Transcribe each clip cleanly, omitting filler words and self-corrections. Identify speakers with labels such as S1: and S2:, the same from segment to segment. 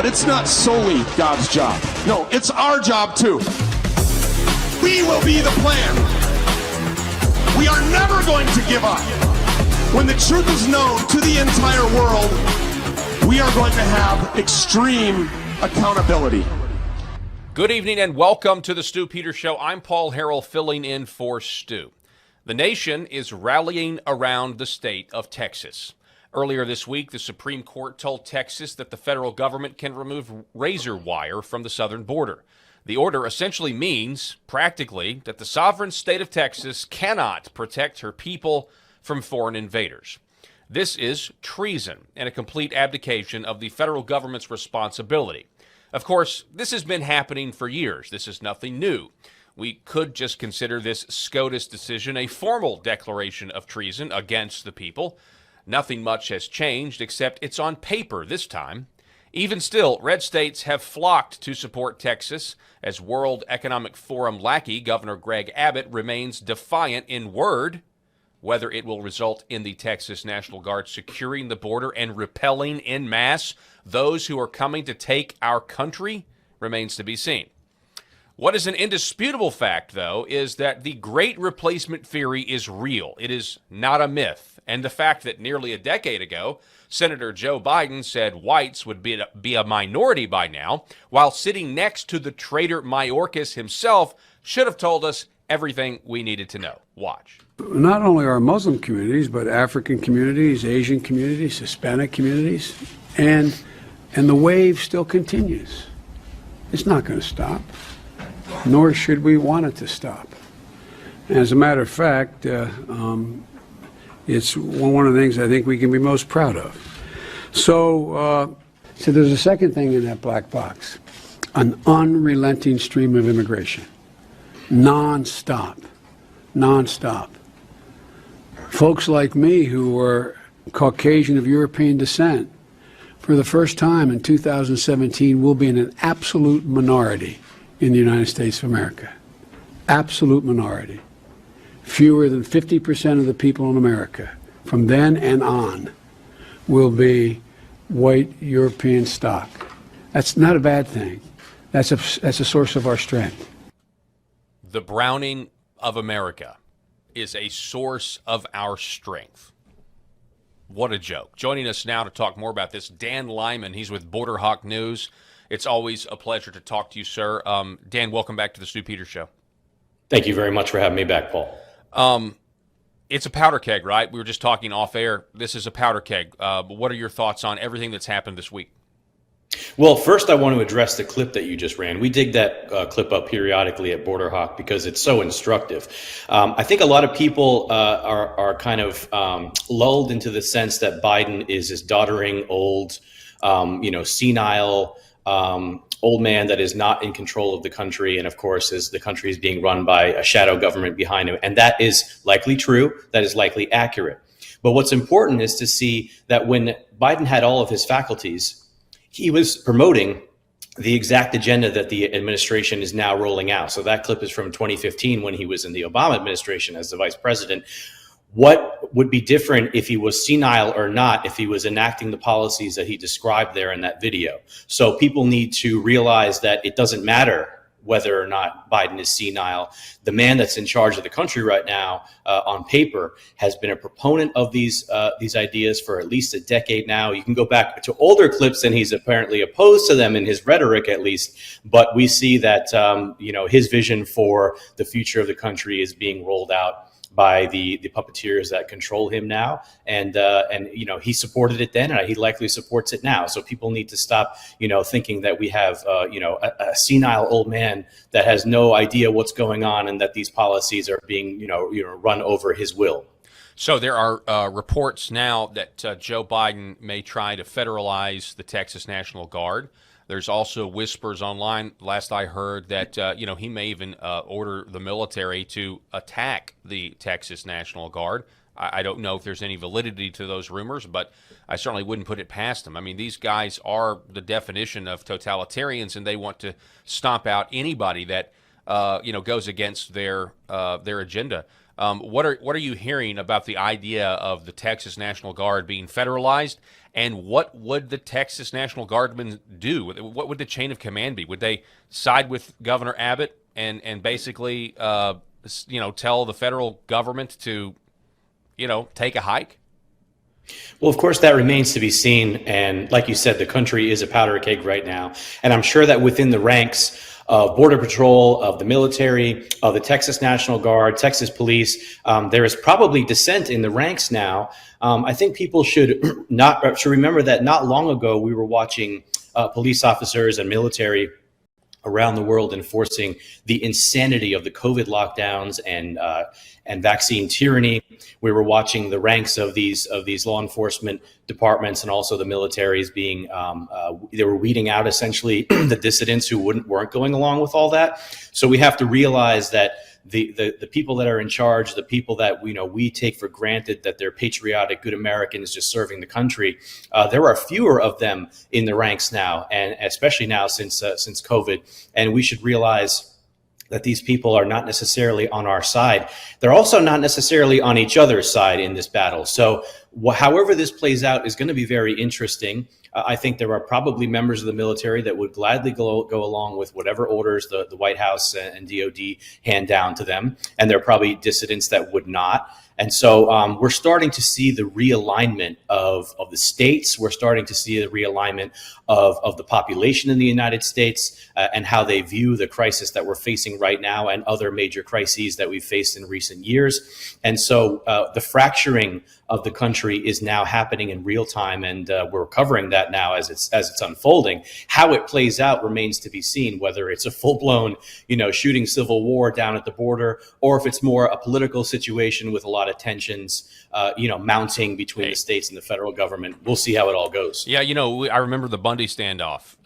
S1: But it's not solely God's job. No, it's our job too. We will be the plan. We are never going to give up. When the truth is known to the entire world, we are going to have extreme accountability.
S2: Good evening and welcome to the Stu Peters Show. I'm Paul Harrell filling in for Stu. The nation is rallying around the state of Texas. Earlier this week, the Supreme Court told Texas that the federal government can remove razor wire from the southern border. The order essentially means, practically, that the sovereign state of Texas cannot protect her people from foreign invaders. This is treason and a complete abdication of the federal government's responsibility. Of course, this has been happening for years. This is nothing new. We could just consider this SCOTUS decision a formal declaration of treason against the people. Nothing much has changed, except it's on paper this time. Even still, red states have flocked to support Texas as World Economic Forum lackey Governor Greg Abbott remains defiant in word. Whether it will result in the Texas National Guard securing the border and repelling en masse those who are coming to take our country remains to be seen. What is an indisputable fact, though, is that the Great Replacement theory is real. It is not a myth. And the fact that nearly a decade ago, Senator Joe Biden said whites would be a minority by now, while sitting next to the traitor Mayorkas himself, should have told us everything we needed to know. Watch.
S3: Not only our Muslim communities, but African communities, Asian communities, Hispanic communities, and the wave still continues. It's not going to stop, nor should we want it to stop. As a matter of fact, it's one of the things I think we can be most proud of. So there's a second thing in that black box, an unrelenting stream of immigration, nonstop. Folks like me who are Caucasian of European descent, for the first time in 2017, will be in an absolute minority in the United States of America. Absolute minority. Fewer than 50% of the people in America from then and on will be white European stock. That's not a bad thing. That's a source of our strength.
S2: The browning of America is a source of our strength. What a joke. Joining us now to talk more about this, Dan Lyman. He's with Border Hawk News. It's always a pleasure to talk to you, sir. Dan, welcome back to the Stu Peters Show.
S4: Thank you very much for having me back, Paul.
S2: It's a powder keg, right? We were just talking off air. This is a powder keg. What are your thoughts on everything that's happened this week?
S4: Well, first I want to address the clip that you just ran. We dig that clip up periodically at Border Hawk because it's so instructive. I think a lot of people are kind of lulled into the sense that Biden is this doddering, old, senile, old man that is not in control of the country. And of course, as the country is being run by a shadow government behind him. And that is likely true. That is likely accurate. But what's important is to see that when Biden had all of his faculties, he was promoting the exact agenda that the administration is now rolling out. So that clip is from 2015 when he was in the Obama administration as the vice president. What would be different if he was senile or not, if he was enacting the policies that he described there in that video? So people need to realize that it doesn't matter whether or not Biden is senile. The man that's in charge of the country right now, on paper, has been a proponent of these ideas for at least a decade now. You can go back to older clips, and he's apparently opposed to them in his rhetoric, at least. But we see that his vision for the future of the country is being rolled out by the puppeteers that control him now, and he supported it then, and he likely supports it now. So people need to stop, thinking that we have, a senile old man that has no idea what's going on, and that these policies are being, run over his will.
S2: So there are reports now that Joe Biden may try to federalize the Texas National Guard. There's also whispers online, last I heard, that he may even order the military to attack the Texas National Guard. I don't know if there's any validity to those rumors, but I certainly wouldn't put it past them. I mean, these guys are the definition of totalitarians, and they want to stomp out anybody that goes against their agenda. What are you hearing about the idea of the Texas National Guard being federalized? And what would the Texas National Guardmen do? What would the chain of command be? Would they side with Governor Abbott and basically, tell the federal government to, take a hike?
S4: Well, of course, that remains to be seen. And like you said, the country is a powder keg right now. And I'm sure that within the ranks of Border Patrol, of the military, of the Texas National Guard, Texas Police, there is probably dissent in the ranks now. I think people should remember that not long ago we were watching police officers and military around the world enforcing the insanity of the COVID lockdowns and vaccine tyranny. We were watching the ranks of these law enforcement departments and also the militaries being they were weeding out essentially the dissidents who weren't going along with all that. So we have to realize that the people that are in charge, the people that we take for granted that they're patriotic, good Americans just serving the country, there are fewer of them in the ranks now, and especially now since COVID. And we should realize that these people are not necessarily on our side. They're also not necessarily on each other's side in this battle. So however this plays out is going to be very interesting. I think there are probably members of the military that would gladly go along with whatever orders the White House and DOD hand down to them. And there are probably dissidents that would not. And so we're starting to see the realignment of the states. We're starting to see the realignment of the population in the United States and how they view the crisis that we're facing right now and other major crises that we've faced in recent years. And so the fracturing of the country is now happening in real time, and we're covering that now as it's unfolding. How it plays out remains to be seen, whether it's a full-blown, shooting civil war down at the border, or if it's more a political situation with a lot of tensions, mounting between the states and the federal government. We'll see how it all goes.
S2: Yeah, I remember the Bundy standoff,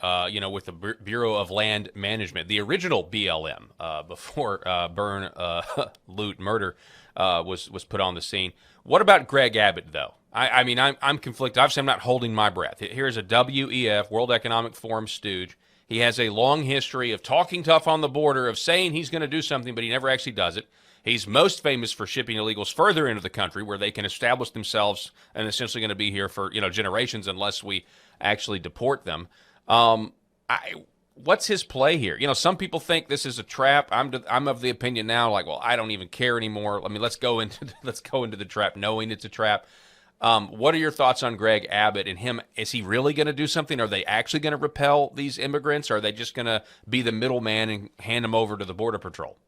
S2: with the Bureau of Land Management, the original BLM, before burn, loot, murder was put on the scene. What about Greg Abbott, though? I'm conflicted. Obviously, I'm not holding my breath. Here's a WEF, World Economic Forum stooge. He has a long history of talking tough on the border, of saying he's going to do something, but he never actually does it. He's most famous for shipping illegals further into the country where they can establish themselves and essentially going to be here for generations unless we actually deport them. What's his play here? Some people think this is a trap. I'm of the opinion now, I don't even care anymore. Let's go into the trap, knowing it's a trap. What are your thoughts on Greg Abbott and him? Is he really going to do something? Are they actually going to repel these immigrants? Or are they just going to be the middleman and hand them over to the Border Patrol?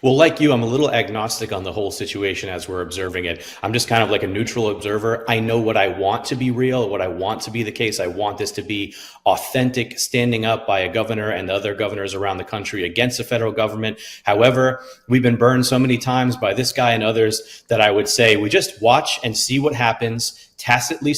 S4: Well, like you, I'm a little agnostic on the whole situation as we're observing it. I'm just kind of like a neutral observer. I know what I want to be real, what I want to be the case. I want this to be authentic, standing up by a governor and the other governors around the country against the federal government. However, we've been burned so many times by this guy and others that I would say we just watch and see what happens, tacitly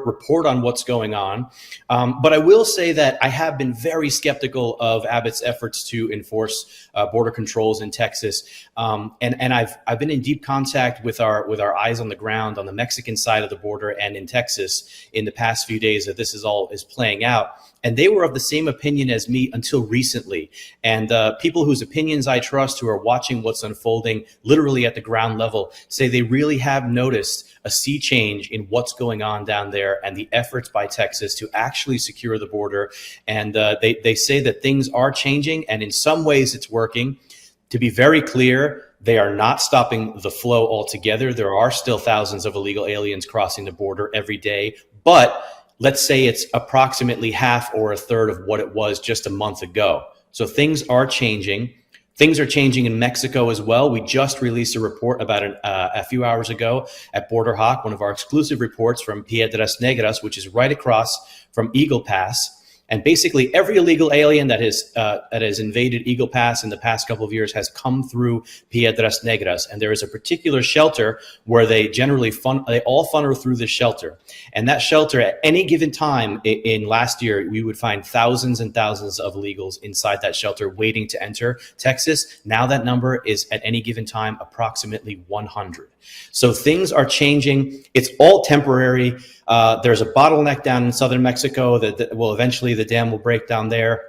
S4: report on what's going on. But I will say that I have been very skeptical of Abbott's efforts to enforce border controls in Texas. And I've been in deep contact with our eyes on the ground on the Mexican side of the border and in Texas in the past few days that this is playing out. And they were of the same opinion as me until recently. And people whose opinions I trust, who are watching what's unfolding literally at the ground level, say they really have noticed a sea change in what's going on down there and the efforts by Texas to actually secure the border. And they say that things are changing, and in some ways it's working. To be very clear, they are not stopping the flow altogether. There are still thousands of illegal aliens crossing the border every day, but let's say it's approximately half or a third of what it was just a month ago. So things are changing. Things are changing in Mexico as well. We just released a report about a few hours ago at Border Hawk, one of our exclusive reports from Piedras Negras, which is right across from Eagle Pass. And basically every illegal alien that has invaded Eagle Pass in the past couple of years has come through Piedras Negras. And there is a particular shelter where they all funnel through this shelter. And that shelter, at any given time in last year, we would find thousands and thousands of illegals inside that shelter waiting to enter Texas. Now that number is at any given time approximately 100. So things are changing. It's all temporary. There's a bottleneck down in southern Mexico that will eventually, the dam will break down there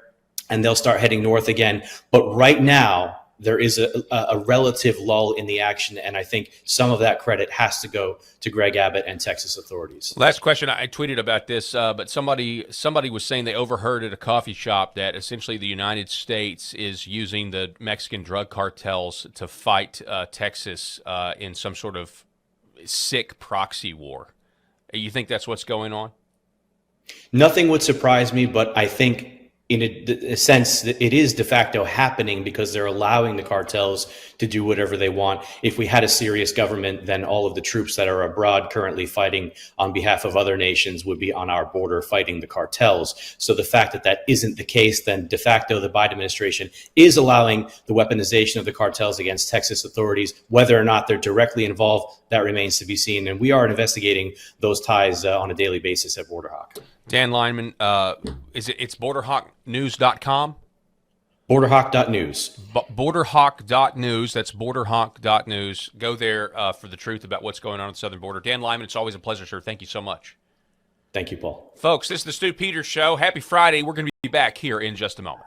S4: and they'll start heading north again. But right now, there is a relative lull in the action. And I think some of that credit has to go to Greg Abbott and Texas authorities.
S2: Last question. I tweeted about this, but somebody was saying they overheard at a coffee shop that essentially the United States is using the Mexican drug cartels to fight Texas in some sort of sick proxy war. You think that's what's going on?
S4: Nothing would surprise me, but I think in a sense that it is de facto happening because they're allowing the cartels to do whatever they want. If we had a serious government, then all of the troops that are abroad currently fighting on behalf of other nations would be on our border fighting the cartels. So the fact that that isn't the case, then de facto the Biden administration is allowing the weaponization of the cartels against Texas authorities. Whether or not they're directly involved, that remains to be seen. And we are investigating those ties on a daily basis at Border Hawk.
S2: Dan Lineman, it's borderhawknews.com?
S4: Borderhawk.news.
S2: Borderhawk.news. That's borderhawk.news. Go there for the truth about what's going on at the southern border. Dan Lyman, it's always a pleasure, sir. Thank you so much.
S4: Thank you, Paul.
S2: Folks, this is the Stu Peters Show. Happy Friday. We're going to be back here in just a moment.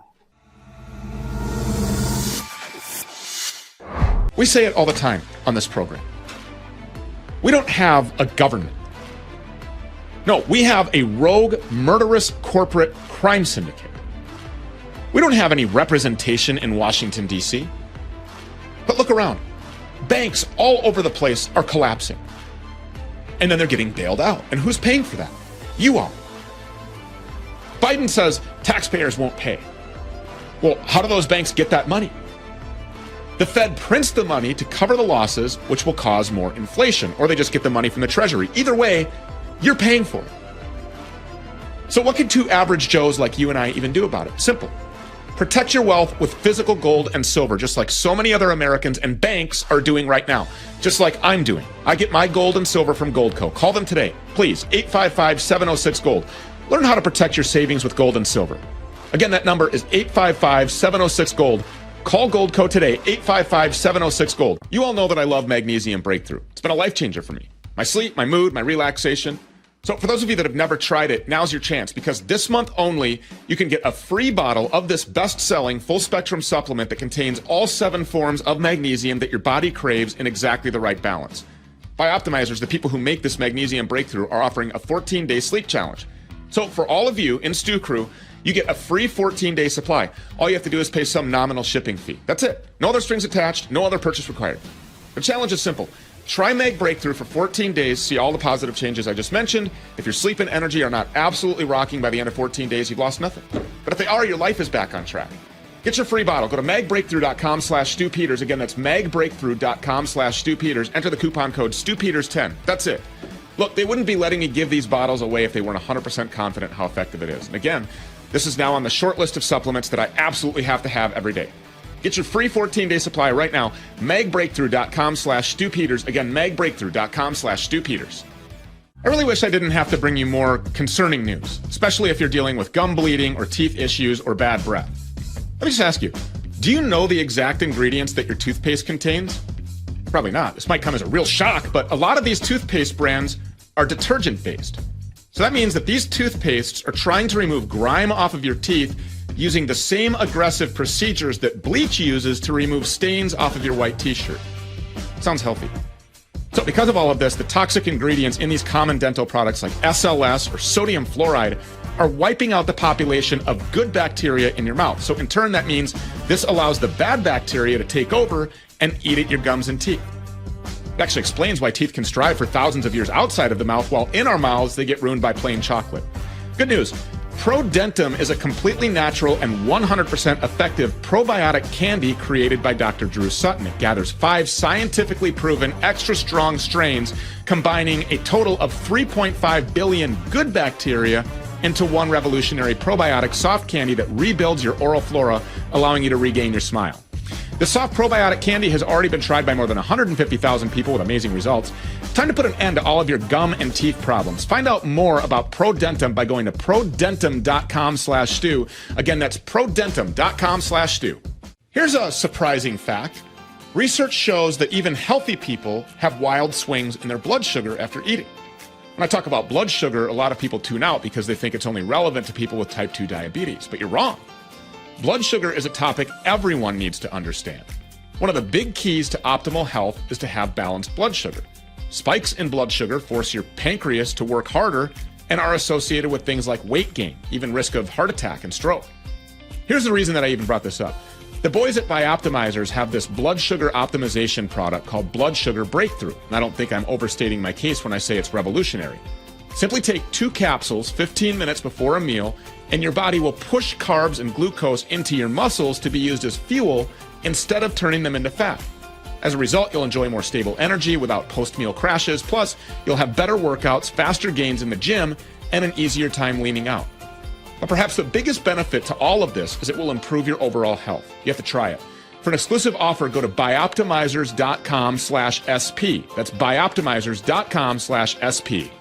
S1: We say it all the time on this program. We don't have a government. No, we have a rogue, murderous corporate crime syndicate. We don't have any representation in Washington, D.C. But look around. Banks all over the place are collapsing. And then they're getting bailed out. And who's paying for that? You are. Biden says taxpayers won't pay. Well, how do those banks get that money? The Fed prints the money to cover the losses, which will cause more inflation, or they just get the money from the Treasury. Either way, you're paying for it. So what can two average Joes like you and I even do about it? Simple. Protect your wealth with physical gold and silver, just like so many other Americans and banks are doing right now, just like I'm doing. I get my gold and silver from Goldco. Call them today, please, 855-706-GOLD. Learn how to protect your savings with gold and silver. Again, that number is 855-706-GOLD. Call Goldco today, 855-706-GOLD. You all know that I love Magnesium Breakthrough. It's been a life changer for me. My sleep, my mood, my relaxation. So for those of you that have never tried it, now's your chance, because this month only, you can get a free bottle of this best-selling full-spectrum supplement that contains all 7 forms of magnesium that your body craves in exactly the right balance. Bioptimizers, the people who make this Magnesium Breakthrough, are offering a 14-day sleep challenge. So for all of you in Stu Crew, you get a free 14-day supply. All you have to do is pay some nominal shipping fee. That's it. No other strings attached, no other purchase required. The challenge is simple. Try Mag Breakthrough for 14 days, see all the positive changes I just mentioned. If your sleep and energy are not absolutely rocking by the end of 14 days, you've lost nothing. But if they are, your life is back on track. Get your free bottle. Go to magbreakthrough.com/StuPeters. Again, that's magbreakthrough.com/StuPeters. Enter the coupon code StuPeters10. That's it. Look, they wouldn't be letting me give these bottles away if they weren't 100% confident how effective it is. And again, this is now on the short list of supplements that I absolutely have to have every day. Get your free 14-day supply right now, magbreakthrough.com/StuPeters. Again, magbreakthrough.com/StuPeters. I really wish I didn't have to bring you more concerning news, especially if you're dealing with gum bleeding or teeth issues or bad breath. Let me just ask you, do you know the exact ingredients that your toothpaste contains? Probably not. This might come as a real shock, but a lot of these toothpaste brands are detergent-based. So that means that these toothpastes are trying to remove grime off of your teeth using the same aggressive procedures that bleach uses to remove stains off of your white t-shirt. Sounds healthy. So because of all of this, the toxic ingredients in these common dental products like SLS or sodium fluoride are wiping out the population of good bacteria in your mouth. So in turn, that means this allows the bad bacteria to take over and eat at your gums and teeth. It actually explains why teeth can strive for thousands of years outside of the mouth, while in our mouths, they get ruined by plain chocolate. Good news. ProDentum is a completely natural and 100% effective probiotic candy created by Dr. Drew Sutton. It gathers 5 scientifically proven extra strong strains, combining a total of 3.5 billion good bacteria into one revolutionary probiotic soft candy that rebuilds your oral flora, allowing you to regain your smile. The soft probiotic candy has already been tried by more than 150,000 people with amazing results. It's time to put an end to all of your gum and teeth problems. Find out more about ProDentum by going to prodentum.com/Stu. Again, that's prodentum.com/Stu. Here's a surprising fact. Research shows that even healthy people have wild swings in their blood sugar after eating. When I talk about blood sugar, a lot of people tune out because they think it's only relevant to people with type 2 diabetes, but you're wrong. Blood sugar is a topic everyone needs to understand.
S5: One of the big keys to optimal health is to have balanced blood sugar. Spikes in blood sugar force your pancreas to work harder and are associated with things like weight gain, even risk of heart attack and stroke. Here's the reason that I even brought this up. The boys at Bioptimizers have this blood sugar optimization product called Blood Sugar Breakthrough. And I don't think I'm overstating my case when I say it's revolutionary. Simply take 2 capsules 15 minutes before a meal, and your body will push carbs and glucose into your muscles to be used as fuel instead of turning them into fat. As a result, you'll enjoy more stable energy without post-meal crashes. Plus, you'll have better workouts, faster gains in the gym, and an easier time leaning out. But perhaps the biggest benefit to all of this is it will improve your overall health. You have to try it. For an exclusive offer, go to bioptimizers.com/SP. That's bioptimizers.com/SP.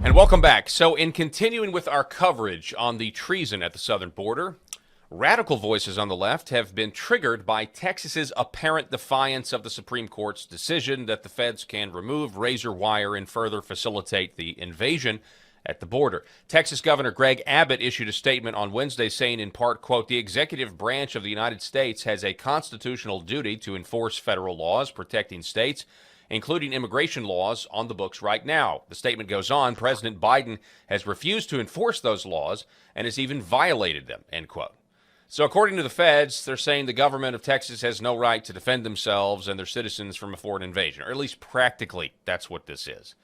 S2: And welcome back. So in continuing with our coverage on the treason at the southern border, radical voices on the left have been triggered by Texas's apparent defiance of the Supreme Court's decision that the feds can remove razor wire and further facilitate the invasion at the border. Texas Governor Greg Abbott issued a statement on Wednesday saying in part, quote, "The executive branch of the United States has a constitutional duty to enforce federal laws protecting states, including immigration laws on the books right now." The statement goes on, President Biden has refused to enforce those laws and has even violated them, end quote. So according to the feds, they're saying the government of Texas has no right to defend themselves and their citizens from a foreign invasion, or at least practically that's what this is.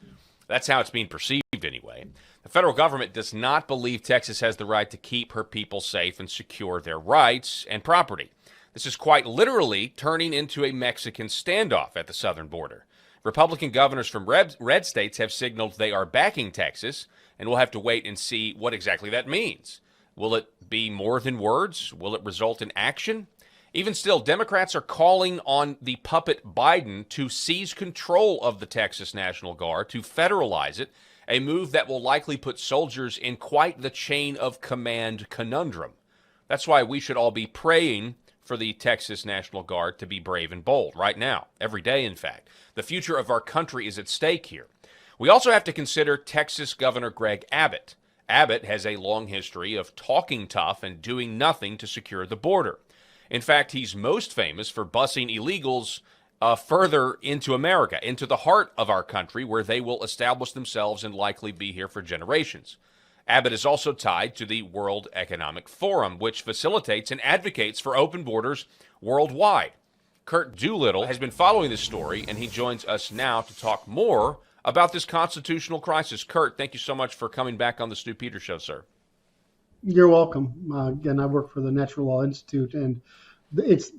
S2: That's how it's being perceived anyway. The federal government does not believe Texas has the right to keep her people safe and secure their rights and property. This is quite literally turning into a Mexican standoff at the southern border. Republican governors from red states have signaled they are backing Texas, and we'll have to wait and see what exactly that means. Will it be more than words? Will it result in action? Even still, Democrats are calling on the puppet Biden to seize control of the Texas National Guard, to federalize it, a move that will likely put soldiers in quite the chain of command conundrum. That's why we should all be praying for the Texas National Guard to be brave and bold right now, every day, in fact. The future of our country is at stake here. We also have to consider Texas Governor Greg Abbott. Abbott has a long history of talking tough and doing nothing to secure the border. In fact, he's most famous for busing illegals further into America, into the heart of our country, where they will establish themselves and likely be here for generations. Abbott is also tied to the World Economic Forum, which facilitates and advocates for open borders worldwide. Kurt Doolittle has been following this story, and he joins us now to talk more about this constitutional crisis. Kurt, thank you so much for coming back on the Stu Peters Show, sir.
S6: You're welcome. Again, I work for the Natural Law Institute, and it's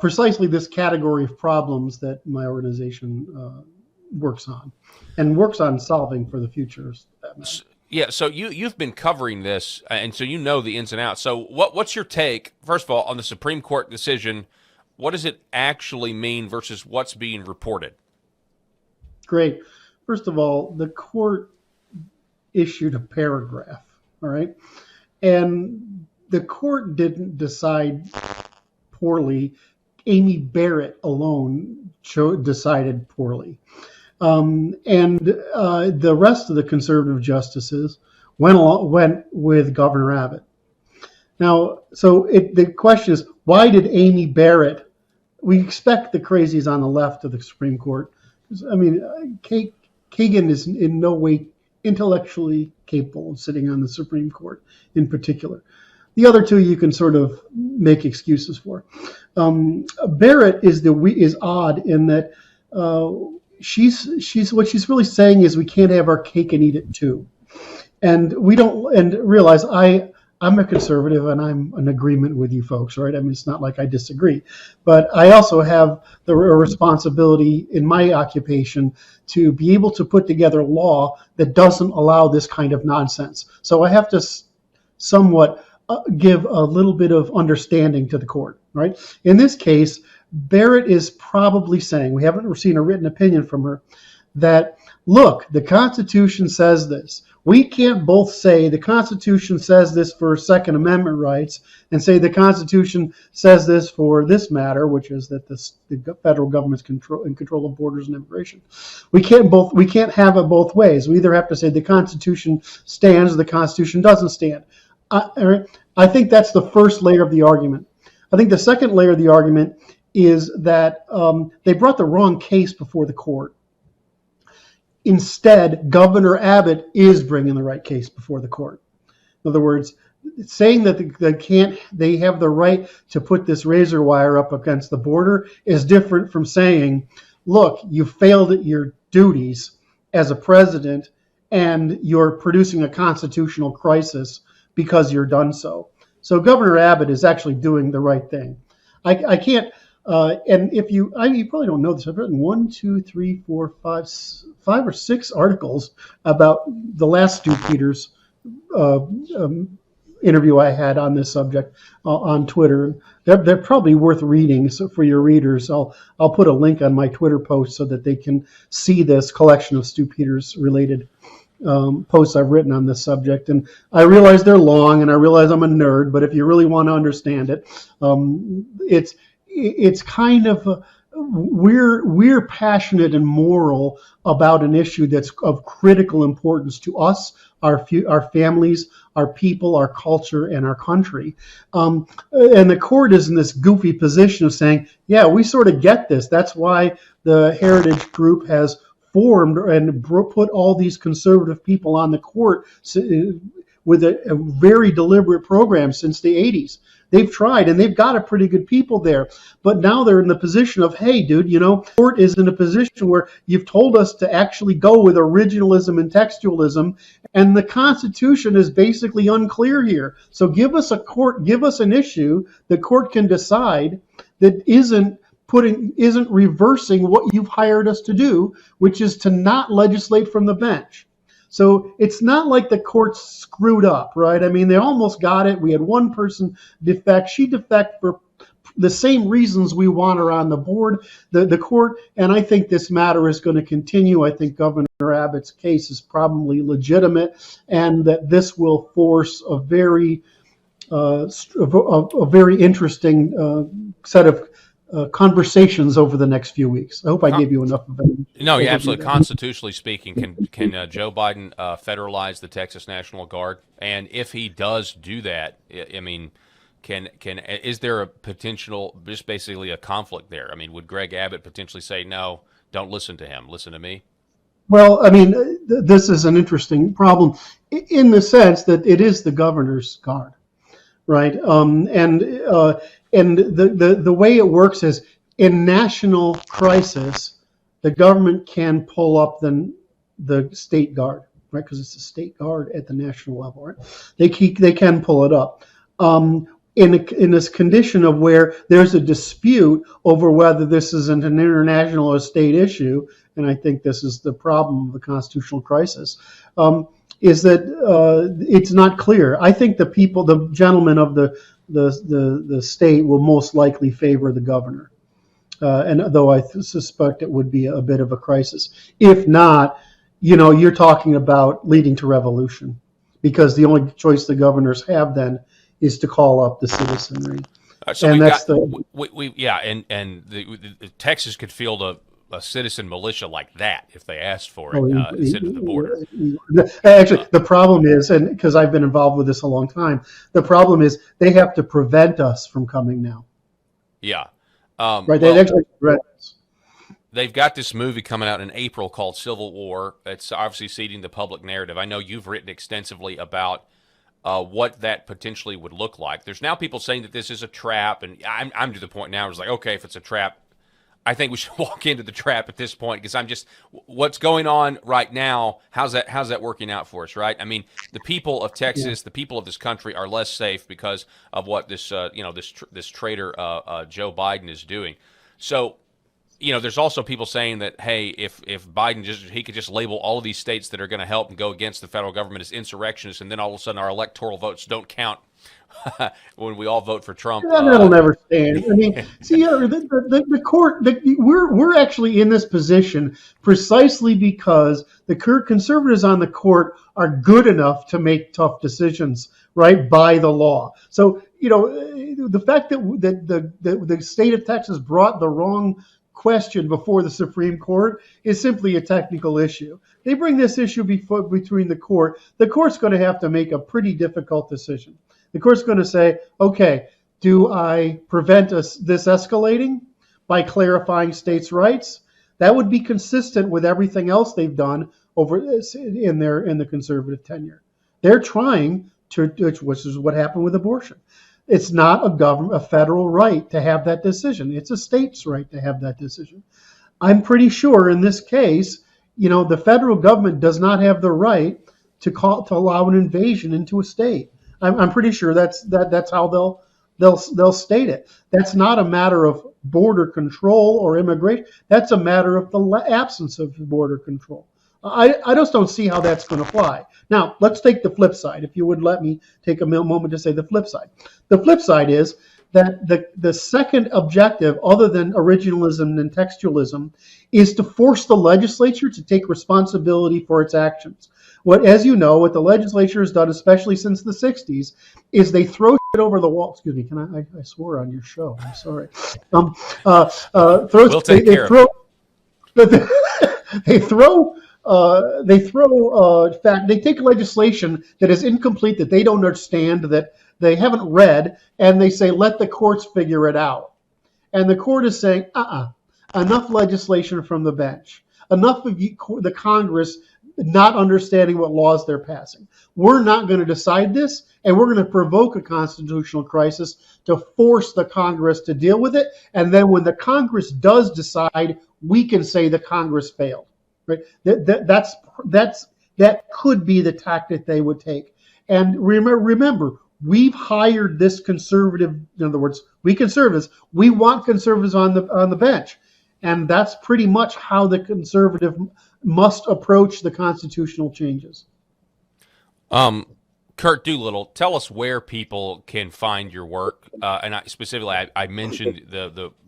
S6: precisely this category of problems that my organization works on solving for the future.
S2: Yeah, so you've been covering this, and so you know the ins and outs. So what's your take, first of all, on the Supreme Court decision? What does it actually mean versus what's being reported?
S6: Great. First of all, the court issued a paragraph, all right? And the court didn't decide poorly. Amy Barrett alone decided poorly. And the rest of the conservative justices went with Governor Abbott. Now, so the question is, why did Amy Barrett? We expect the crazies on the left of the Supreme Court. I mean, Kagan is in no way intellectually capable of sitting on the Supreme Court in particular. The other two you can sort of make excuses for. Barrett is odd in that she's what she's really saying is we can't have our cake and eat it too, and we don't realize I'm a conservative and I'm in agreement with you folks, right? I mean, it's not like I disagree, but I also have the responsibility in my occupation to be able to put together law that doesn't allow this kind of nonsense. So I have to somewhat give a little bit of understanding to the court, right? In this case, Barrett is probably saying, we haven't seen a written opinion from her, that, look, the Constitution says this. We can't both say the Constitution says this for Second Amendment rights and say the Constitution says this for this matter, which is that the federal government's in control of borders and immigration. We can't have it both ways. We either have to say the Constitution stands or the Constitution doesn't stand. I think that's the first layer of the argument. I think the second layer of the argument is that they brought the wrong case before the court. Instead, Governor Abbott is bringing the right case before the court. In other words, saying that they have the right to put this razor wire up against the border is different from saying, look, you failed at your duties as a president and you're producing a constitutional crisis because you're done so. So Governor Abbott is actually doing the right thing. I can't, and if you probably don't know this, I've written 5 or 6 articles about the last Stu Peters interview I had on this subject on Twitter. They're probably worth reading. So for your readers, I'll put a link on my Twitter post so that they can see this collection of Stu Peters related posts I've written on this subject. And I realize they're long, and I realize I'm a nerd, but if you really want to understand it, it's kind of we're passionate and moral about an issue that's of critical importance to us, our families, our people, our culture, and our country. And the court is in this goofy position of saying, yeah, we sort of get this. That's why the Heritage Group has formed and put all these conservative people on the court with a very deliberate program since the 80s. They've tried, and they've got a pretty good people there. But now they're in the position of, hey, dude, court is in a position where you've told us to actually go with originalism and textualism, and the Constitution is basically unclear here. So give us an issue the court can decide that isn't reversing what you've hired us to do, which is to not legislate from the bench. So it's not like the court screwed up, right? I mean, they almost got it. We had one person defect. She defect for the same reasons we want her on the board, the court. And I think this matter is going to continue. I think Governor Abbott's case is probably legitimate, and that this will force a very interesting set of conversations over the next few weeks. I hope I gave you enough of it.
S2: No, yeah, absolutely. Constitutionally speaking, can Joe Biden federalize the Texas National Guard? And if he does do that, I mean, is there a potential, just basically a conflict there? I mean, would Greg Abbott potentially say, no, don't listen to him, listen to me?
S6: Well, I mean, this is an interesting problem in the sense that it is the governor's guard, right? And the way it works is, in national crisis, the government can pull up the state guard, right? Because it's a state guard at the national level, right? They can pull it up. In this condition of where there's a dispute over whether this is an international or state issue, and I think this is the problem of the constitutional crisis, is that it's not clear. I think the gentlemen of the state will most likely favor the governor. And though I suspect it would be a bit of a crisis. If not, you're talking about leading to revolution, because the only choice the governors have then is to call up the citizenry.
S2: So
S6: and that's
S2: Texas could field a citizen militia like that if they asked for it, sent to the border.
S6: Actually, the problem is, and because I've been involved with this a long time, the problem is they have to prevent us from coming now.
S2: Yeah.
S6: Right, they actually prevent us.
S2: They've got this movie coming out in April called Civil War. It's obviously seeding the public narrative. I know you've written extensively about what that potentially would look like. There's now people saying that this is a trap, and I'm to the point now where it's like, okay, if it's a trap, I think we should walk into the trap at this point, because what's going on right now, how's that working out for us, right? I mean, the people of Texas, the people of this country are less safe because of what this traitor Joe Biden is doing. So, there's also people saying that, hey, if Biden he could just label all of these states that are going to help and go against the federal government as insurrectionists, and then all of a sudden our electoral votes don't count when we all vote for Trump.
S6: That'll never stand. I mean, see, the court, we're actually in this position precisely because the conservatives on the court are good enough to make tough decisions, right, by the law. So, the fact that the state of Texas brought the wrong question before the Supreme Court is simply a technical issue. They bring this issue between the court. The court's going to have to make a pretty difficult decision. The court's going to say, okay, do I prevent this escalating by clarifying states' rights? That would be consistent with everything else they've done over in the conservative tenure. They're trying to, which is what happened with abortion. It's not a federal right to have that decision. It's a state's right to have that decision. I'm pretty sure in this case, the federal government does not have the right to allow an invasion into a state. I'm pretty sure that's how they'll state it. That's not a matter of border control or immigration. That's a matter of the absence of border control. I just don't see how that's going to fly. Now, let's take the flip side. If you would let me take a moment to say the flip side. The flip side is that the second objective, other than originalism and textualism, is to force the legislature to take responsibility for its actions. As you know, what the legislature has done, especially since the 60s, is they throw shit over the wall. Excuse me, I swore on your show. I'm sorry.
S2: We'll take care of it.
S6: They take legislation that is incomplete, that they don't understand, that they haven't read, and they say, let the courts figure it out. And the court is saying, enough legislation from the bench. Enough of the Congress not understanding what laws they're passing. We're not going to decide this, and we're going to provoke a constitutional crisis to force the Congress to deal with it. And then when the Congress does decide, we can say the Congress failed. Right? That could be the tactic they would take. And remember, we've hired this conservative. In other words, we conservatives. We want conservatives on the bench, and that's pretty much how the conservative must approach the constitutional changes.
S2: Kurt Doolittle, tell us where people can find your work, and I mentioned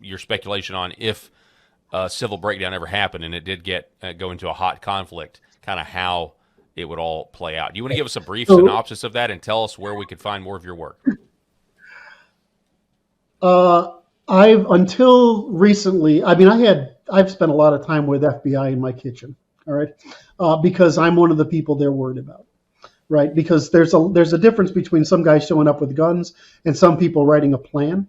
S2: your speculation on if civil breakdown ever happened and it did go into a hot conflict, kind of how it would all play out. Do you want to give us a brief synopsis of that and tell us where we could find more of your work?
S6: Until recently, I've spent a lot of time with FBI in my kitchen, all right, because I'm one of the people they're worried about, right? Because there's a difference between some guys showing up with guns and some people writing a plan,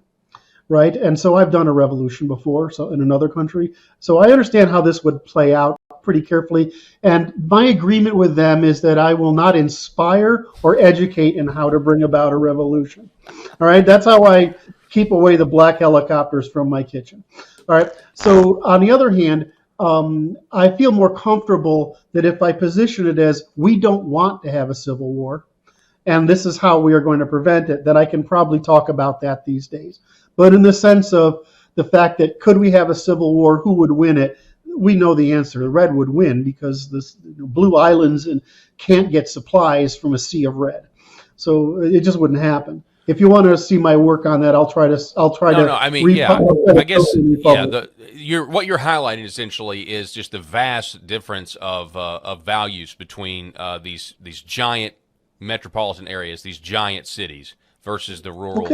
S6: right? And so I've done a revolution before, so in another country, so I understand how this would play out pretty carefully. And my agreement with them is that I will not inspire or educate in how to bring about a revolution. All right, that's how I keep away the black helicopters from my kitchen. All right, so on the other hand, I feel more comfortable that if I position it as we don't want to have a civil war, and this is how we are going to prevent it, that I can probably talk about that these days. But in the sense of the fact that could we have a civil war, who would win it? We know the answer. The red would win because the blue islands can't get supplies from a sea of red. So it just wouldn't happen. If you want to see my work on that, I'll try to.
S2: No, I mean, yeah. I guess, yeah. What you're highlighting essentially is just the vast difference of values between these giant metropolitan areas, these giant cities, versus the rural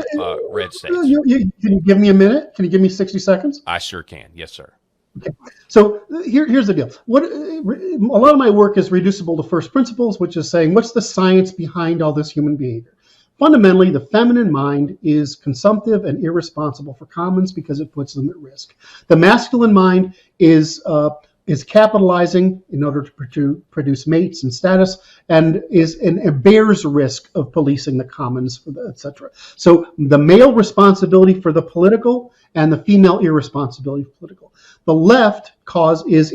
S2: red states.
S6: Can you give me a minute? Can you give me 60 seconds?
S2: I sure can. Yes, sir.
S6: Okay. So here's the deal. A lot of my work is reducible to first principles, which is saying what's the science behind all this human behavior. Fundamentally, the feminine mind is consumptive and irresponsible for commons because it puts them at risk. The masculine mind is capitalizing in order to produce mates and status, and bears risk of policing the commons, etc. So the male responsibility for the political and the female irresponsibility for political. The left cause is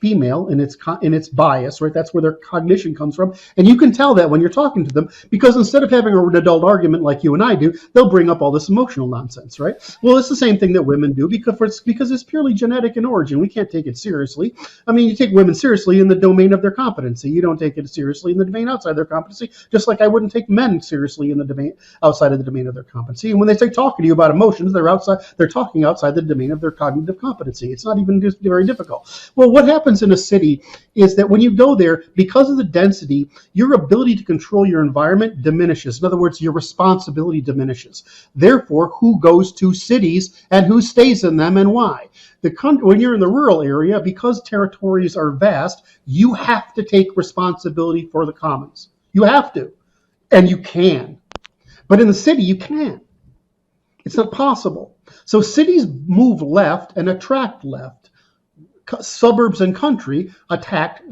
S6: female in its bias, right? That's where their cognition comes from. And you can tell that when you're talking to them, because instead of having an adult argument like you and I do, they'll bring up all this emotional nonsense, right? Well, it's the same thing that women do because it's purely genetic in origin. We can't take it seriously. I mean, you take women seriously in the domain of their competency. You don't take it seriously in the domain outside their competency, just like I wouldn't take men seriously in the domain outside of the domain of their competency. And when they start talking to you about emotions, they're talking outside the domain of their cognitive competency. It's not even just very difficult. Well, what happens in a city is that when you go there, because of the density, your ability to control your environment diminishes. In other words, your responsibility diminishes. Therefore, who goes to cities and who stays in them and why? When you're in the rural area, because territories are vast, you have to take responsibility for the commons. You have to, and you can. But in the city, you can't. It's not possible. So cities move left and attract left. Suburbs and country attract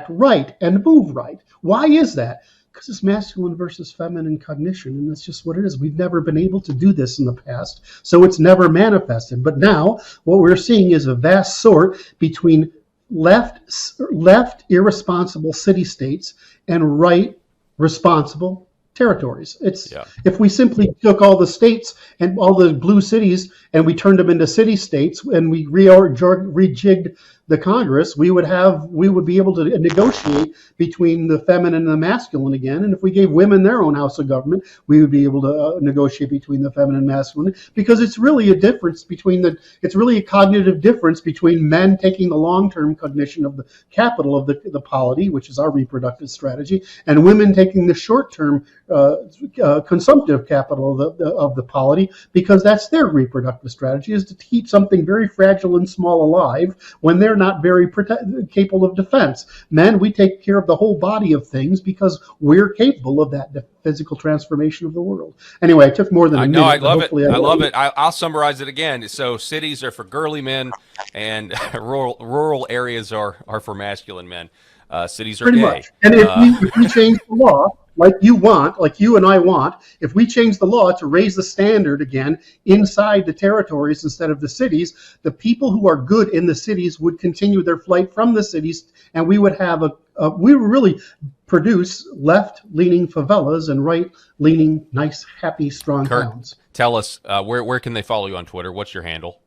S6: right and move right. Why is that? Because it's masculine versus feminine cognition, and that's just what it is. We've never been able to do this in the past, so it's never manifested. But now what we're seeing is a vast sort between left irresponsible city-states and right responsible territories. If we simply took all the states and all the blue cities and we turned them into city states and we rejigged the Congress, we would be able to negotiate between the feminine and the masculine again. And if we gave women their own house of government, we would be able to negotiate between the feminine and masculine, because it's really a difference it's really a cognitive difference between men taking the long-term cognition of the capital of the polity, which is our reproductive strategy, and women taking the short-term consumptive capital of the polity, because that's their reproductive strategy, is to keep something very fragile and small alive when they're not very capable of defense. Men, we take care of the whole body of things because we're capable of that physical transformation of the world. Anyway, it took more than a minute.
S2: No, I love it. I love it. I'll summarize it again. So cities are for girly men, and rural areas are for masculine men. Cities are
S6: pretty
S2: gay.
S6: Much. And if we change the law, like you and I want, if we change the law to raise the standard again inside the territories instead of the cities, the people who are good in the cities would continue their flight from the cities, and we would have we would really produce left-leaning favelas and right-leaning, nice, happy, strong towns.
S2: Tell us, where can they follow you on Twitter? What's your handle?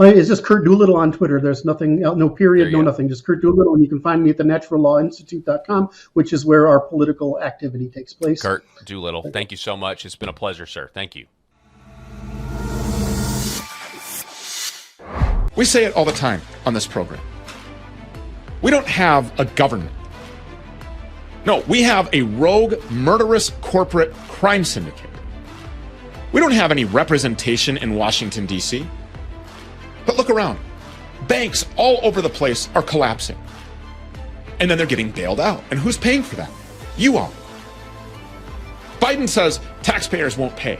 S6: It's just Kurt Doolittle on Twitter. There's nothing, no period, no nothing, just Kurt Doolittle. And you can find me at thenaturallawinstitute.com, which is where our political activity takes place.
S2: Kurt Doolittle, thank you so much. It's been a pleasure, sir. Thank you.
S5: We say it all the time on this program. We don't have a government. No, we have a rogue, murderous corporate crime syndicate. We don't have any representation in Washington, D.C. But look around. Banks all over the place are collapsing. And then they're getting bailed out. And who's paying for that? You are. Biden says taxpayers won't pay.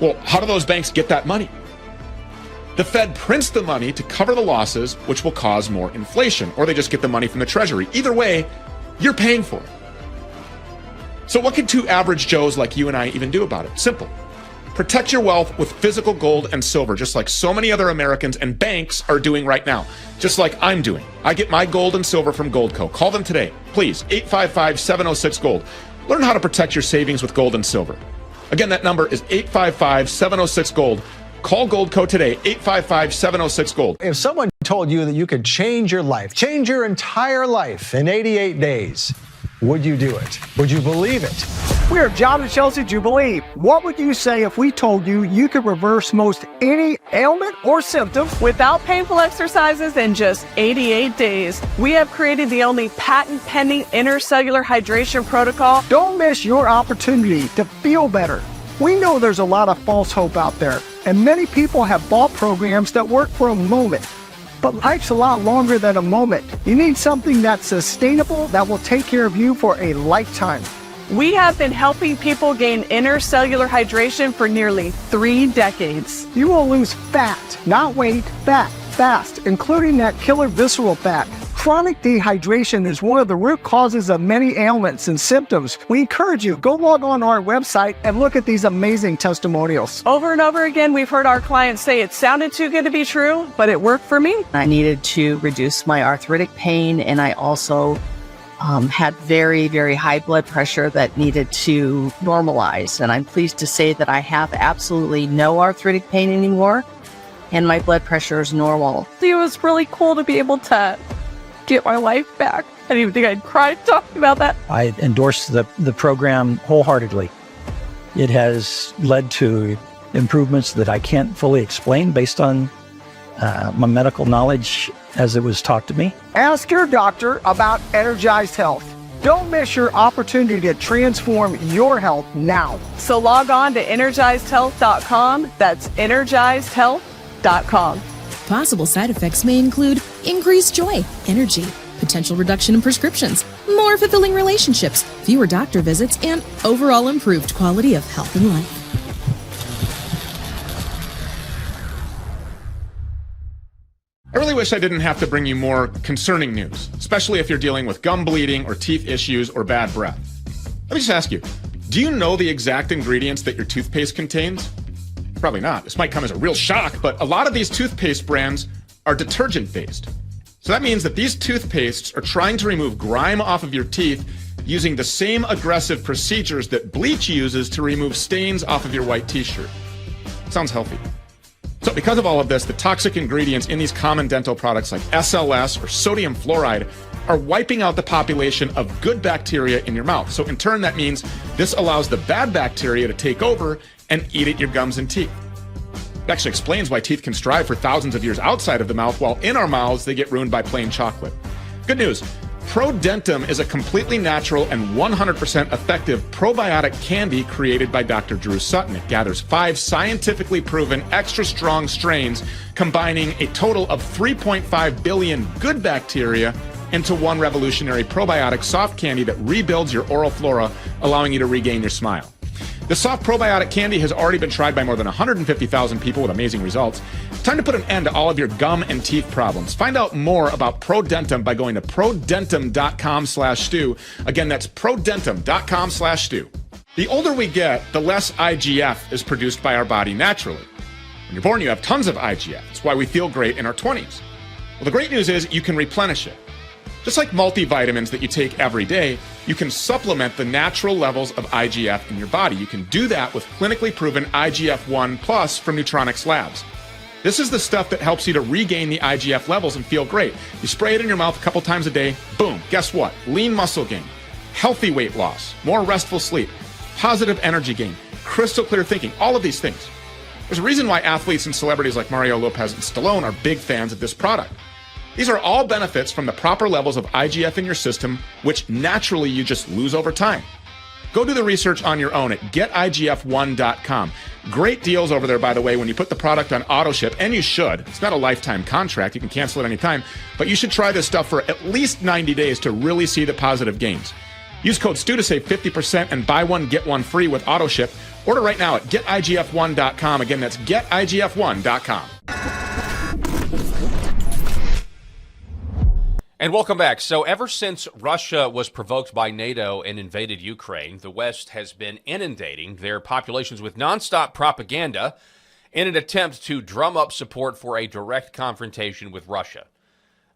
S5: Well, how do those banks get that money? The Fed prints the money to cover the losses, which will cause more inflation, or they just get the money from the Treasury. Either way, you're paying for it. So what can two average Joes like you and I even do about it? Simple. Protect your wealth with physical gold and silver, just like so many other Americans and banks are doing right now, just like I'm doing. I get my gold and silver from Goldco. Call them today, please, 855-706-GOLD. Learn how to protect your savings with gold and silver. Again, that number is 855-706-GOLD. Call Goldco today, 855-706-GOLD.
S7: If someone told you that you could change your life, change your entire life in 88 days, would you do it? Would you believe it?
S8: We're John and Chelsea Jubilee. What would you say if we told you you could reverse most any ailment or symptom
S9: without painful exercises in just 88 days? We have created the only patent-pending intercellular hydration protocol.
S8: Don't miss your opportunity to feel better. We know there's a lot of false hope out there, and many people have bought programs that work for a moment. But life's a lot longer than a moment. You need something that's sustainable, that will take care of you for a lifetime.
S9: We have been helping people gain intercellular hydration for nearly 3 decades.
S8: You will lose fat, not weight, fat, fast, including that killer visceral fat. Chronic dehydration is one of the root causes of many ailments and symptoms. We encourage you, go log on our website and look at these amazing testimonials.
S9: Over and over again, we've heard our clients say it sounded too good to be true, but it worked for me.
S10: I needed to reduce my arthritic pain, and I also had very, very high blood pressure that needed to normalize. And I'm pleased to say that I have absolutely no arthritic pain anymore, and my blood pressure is normal.
S9: It was really cool to be able to get my life back. I didn't even think I'd cry talking about that.
S11: I endorse the program wholeheartedly. It has led to improvements that I can't fully explain based on my medical knowledge as it was taught to me.
S8: Ask your doctor about Energized Health. Don't miss your opportunity to transform your health now.
S9: So log on to EnergizedHealth.com. That's EnergizedHealth.com.
S12: Possible side effects may include increased joy, energy, potential reduction in prescriptions, more fulfilling relationships, fewer doctor visits, and overall improved quality of health and life.
S5: I really wish I didn't have to bring you more concerning news, especially if you're dealing with gum bleeding or teeth issues or bad breath. Let me just ask you, do you know the exact ingredients that your toothpaste contains? Probably not. This might come as a real shock, but a lot of these toothpaste brands are detergent-based. So that means that these toothpastes are trying to remove grime off of your teeth using the same aggressive procedures that bleach uses to remove stains off of your white t-shirt. Sounds healthy. So because of all of this, the toxic ingredients in these common dental products like SLS or sodium fluoride are wiping out the population of good bacteria in your mouth. So in turn, that means this allows the bad bacteria to take over and eat at your gums and teeth. It actually explains why teeth can strive for thousands of years outside of the mouth, while in our mouths they get ruined by plain chocolate. Good news. ProDentum is a completely natural and 100% effective probiotic candy created by Dr. Drew Sutton. It gathers 5 scientifically proven extra strong strains, combining a total of 3.5 billion good bacteria into one revolutionary probiotic soft candy that rebuilds your oral flora, allowing you to regain your smile. The soft probiotic candy has already been tried by more than 150,000 people with amazing results. It's time to put an end to all of your gum and teeth problems. Find out more about ProDentum by going to prodentum.com/stew. Again, that's prodentum.com/stew. The older we get, the less IGF is produced by our body naturally. When you're born, you have tons of IGF. That's why we feel great in our 20s. Well, the great news is you can replenish it. Just like multivitamins that you take every day, you can supplement the natural levels of IGF in your body. You can do that with clinically proven IGF-1 Plus from Neutronics Labs. This is the stuff that helps you to regain the IGF levels and feel great. You spray it in your mouth a couple times a day, boom, guess what? Lean muscle gain, healthy weight loss, more restful sleep, positive energy gain, crystal clear thinking, all of these things. There's a reason why athletes and celebrities like Mario Lopez and Stallone are big fans of this product. These are all benefits from the proper levels of IGF in your system, which naturally you just lose over time. Go do the research on your own at getigf1.com. Great deals over there, by the way, when you put the product on auto ship, and you should. It's not a lifetime contract. You can cancel it anytime. But you should try this stuff for at least 90 days to really see the positive gains. Use code STEW to save 50% and buy one, get one free with auto ship. Order right now at getigf1.com. Again, that's getigf1.com.
S2: And welcome back. So ever since Russia was provoked by NATO and invaded Ukraine, the West has been inundating their populations with nonstop propaganda in an attempt to drum up support for a direct confrontation with Russia.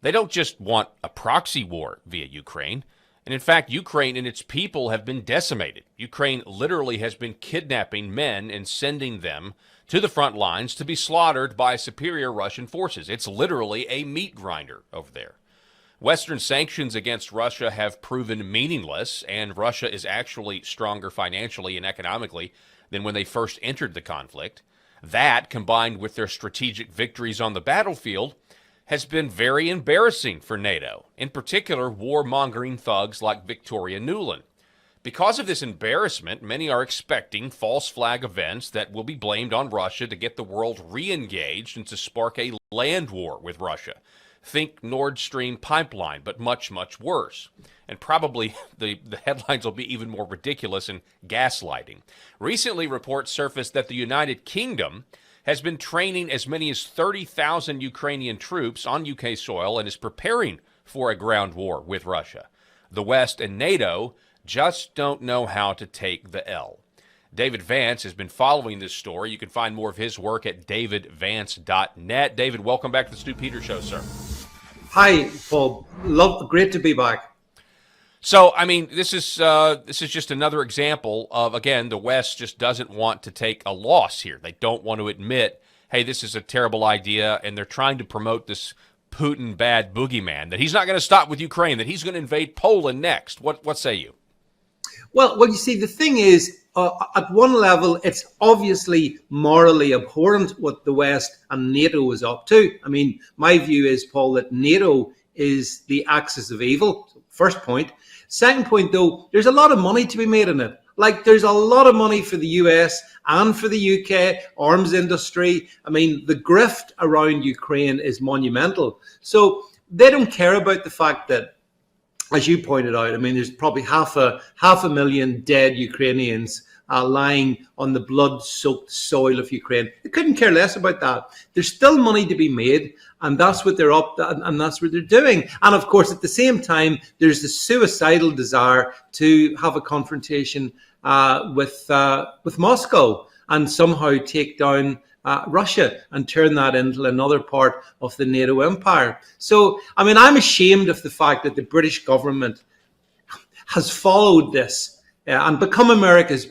S2: They don't just want a proxy war via Ukraine. And in fact, Ukraine and its people have been decimated. Ukraine literally has been kidnapping men and sending them to the front lines to be slaughtered by superior Russian forces. It's literally a meat grinder over there. Western sanctions against Russia have proven meaningless, and Russia is actually stronger financially and economically than when they first entered the conflict. That, combined with their strategic victories on the battlefield, has been very embarrassing for NATO, in particular warmongering thugs like Victoria Nuland. Because of this embarrassment, many are expecting false flag events that will be blamed on Russia to get the world re-engaged and to spark a land war with Russia. Think Nord Stream pipeline, but much, much worse. And probably the headlines will be even more ridiculous and gaslighting. Recently, reports surfaced that the United Kingdom has been training as many as 30,000 Ukrainian troops on UK soil and is preparing for a ground war with Russia. The West and NATO just don't know how to take the L. David Vance has been following this story. You can find more of his work at davidvance.net. David, welcome back to the Stu Peters Show, sir.
S13: Hi, Paul. Great to be back.
S2: So, I mean, this is just another example of, again, the West just doesn't want to take a loss here. They don't want to admit, hey, this is a terrible idea, and they're trying to promote this Putin bad boogeyman, that he's not going to stop with Ukraine, that he's going to invade Poland next. What say you?
S13: Well, you see, the thing is, at one level, it's obviously morally abhorrent what the West and NATO is up to. I mean, my view is, Paul, that NATO is the axis of evil. First point. Second point, though, there's a lot of money to be made in it. Like, there's a lot of money for the US and for the UK arms industry. I mean, the grift around Ukraine is monumental. So they don't care about the fact that as you pointed out, I mean, there's probably half a million dead Ukrainians lying on the blood-soaked soil of Ukraine. They couldn't care less about that. There's still money to be made, and that's what they're up to, and that's what they're doing. And of course, at the same time, there's the suicidal desire to have a confrontation with Moscow and somehow take down Russia and turn that into another part of the NATO empire. So, I mean, I'm ashamed of the fact that the British government has followed this and become America's,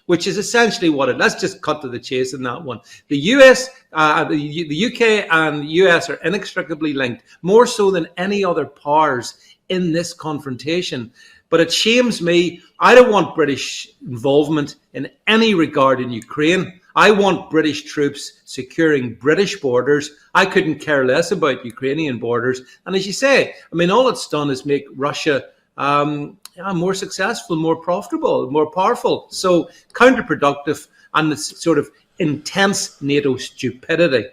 S13: which is essentially what it. Let's just cut to the chase in that one. The US, the UK and the US are inextricably linked, more so than any other powers in this confrontation. But it shames me. I don't want British involvement in any regard in Ukraine. I want British troops securing British borders. I couldn't care less about Ukrainian borders. And as you say, I mean, all it's done is make Russia more successful, more profitable, more powerful. So counterproductive and this sort of intense NATO stupidity.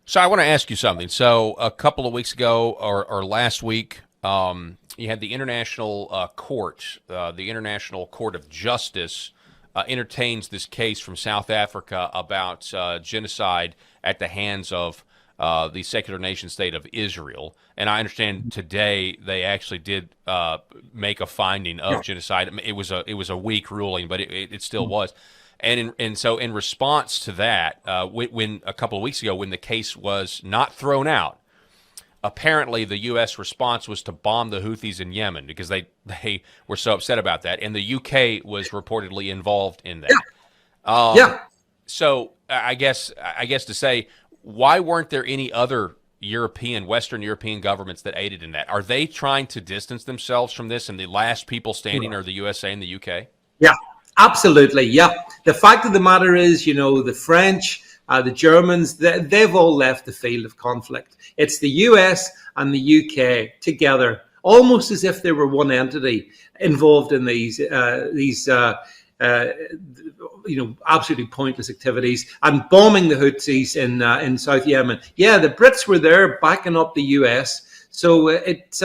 S2: So I want to ask you something. So a couple of weeks ago or last week, you had the International Court, the International Court of Justice, entertains this case from South Africa about genocide at the hands of the secular nation state of Israel. And I understand today they actually did make a finding of genocide. It was a weak ruling, but it still was. And so in response to that, when a couple of weeks ago when the case was not thrown out, apparently the U.S. response was to bomb the Houthis in Yemen because they were so upset about that, and the U.K. was reportedly involved in that. So I guess to say, why weren't there any other Western European governments that aided in that? Are they trying to distance themselves from this, and the last people standing are the USA and the UK?
S13: Yeah, absolutely. Yeah. The fact of the matter is, the French, the Germans, they've all left the field of conflict. It's the US and the UK together, almost as if they were one entity involved in these absolutely pointless activities and bombing the Houthis in South Yemen. Yeah, the Brits were there backing up the US. So it's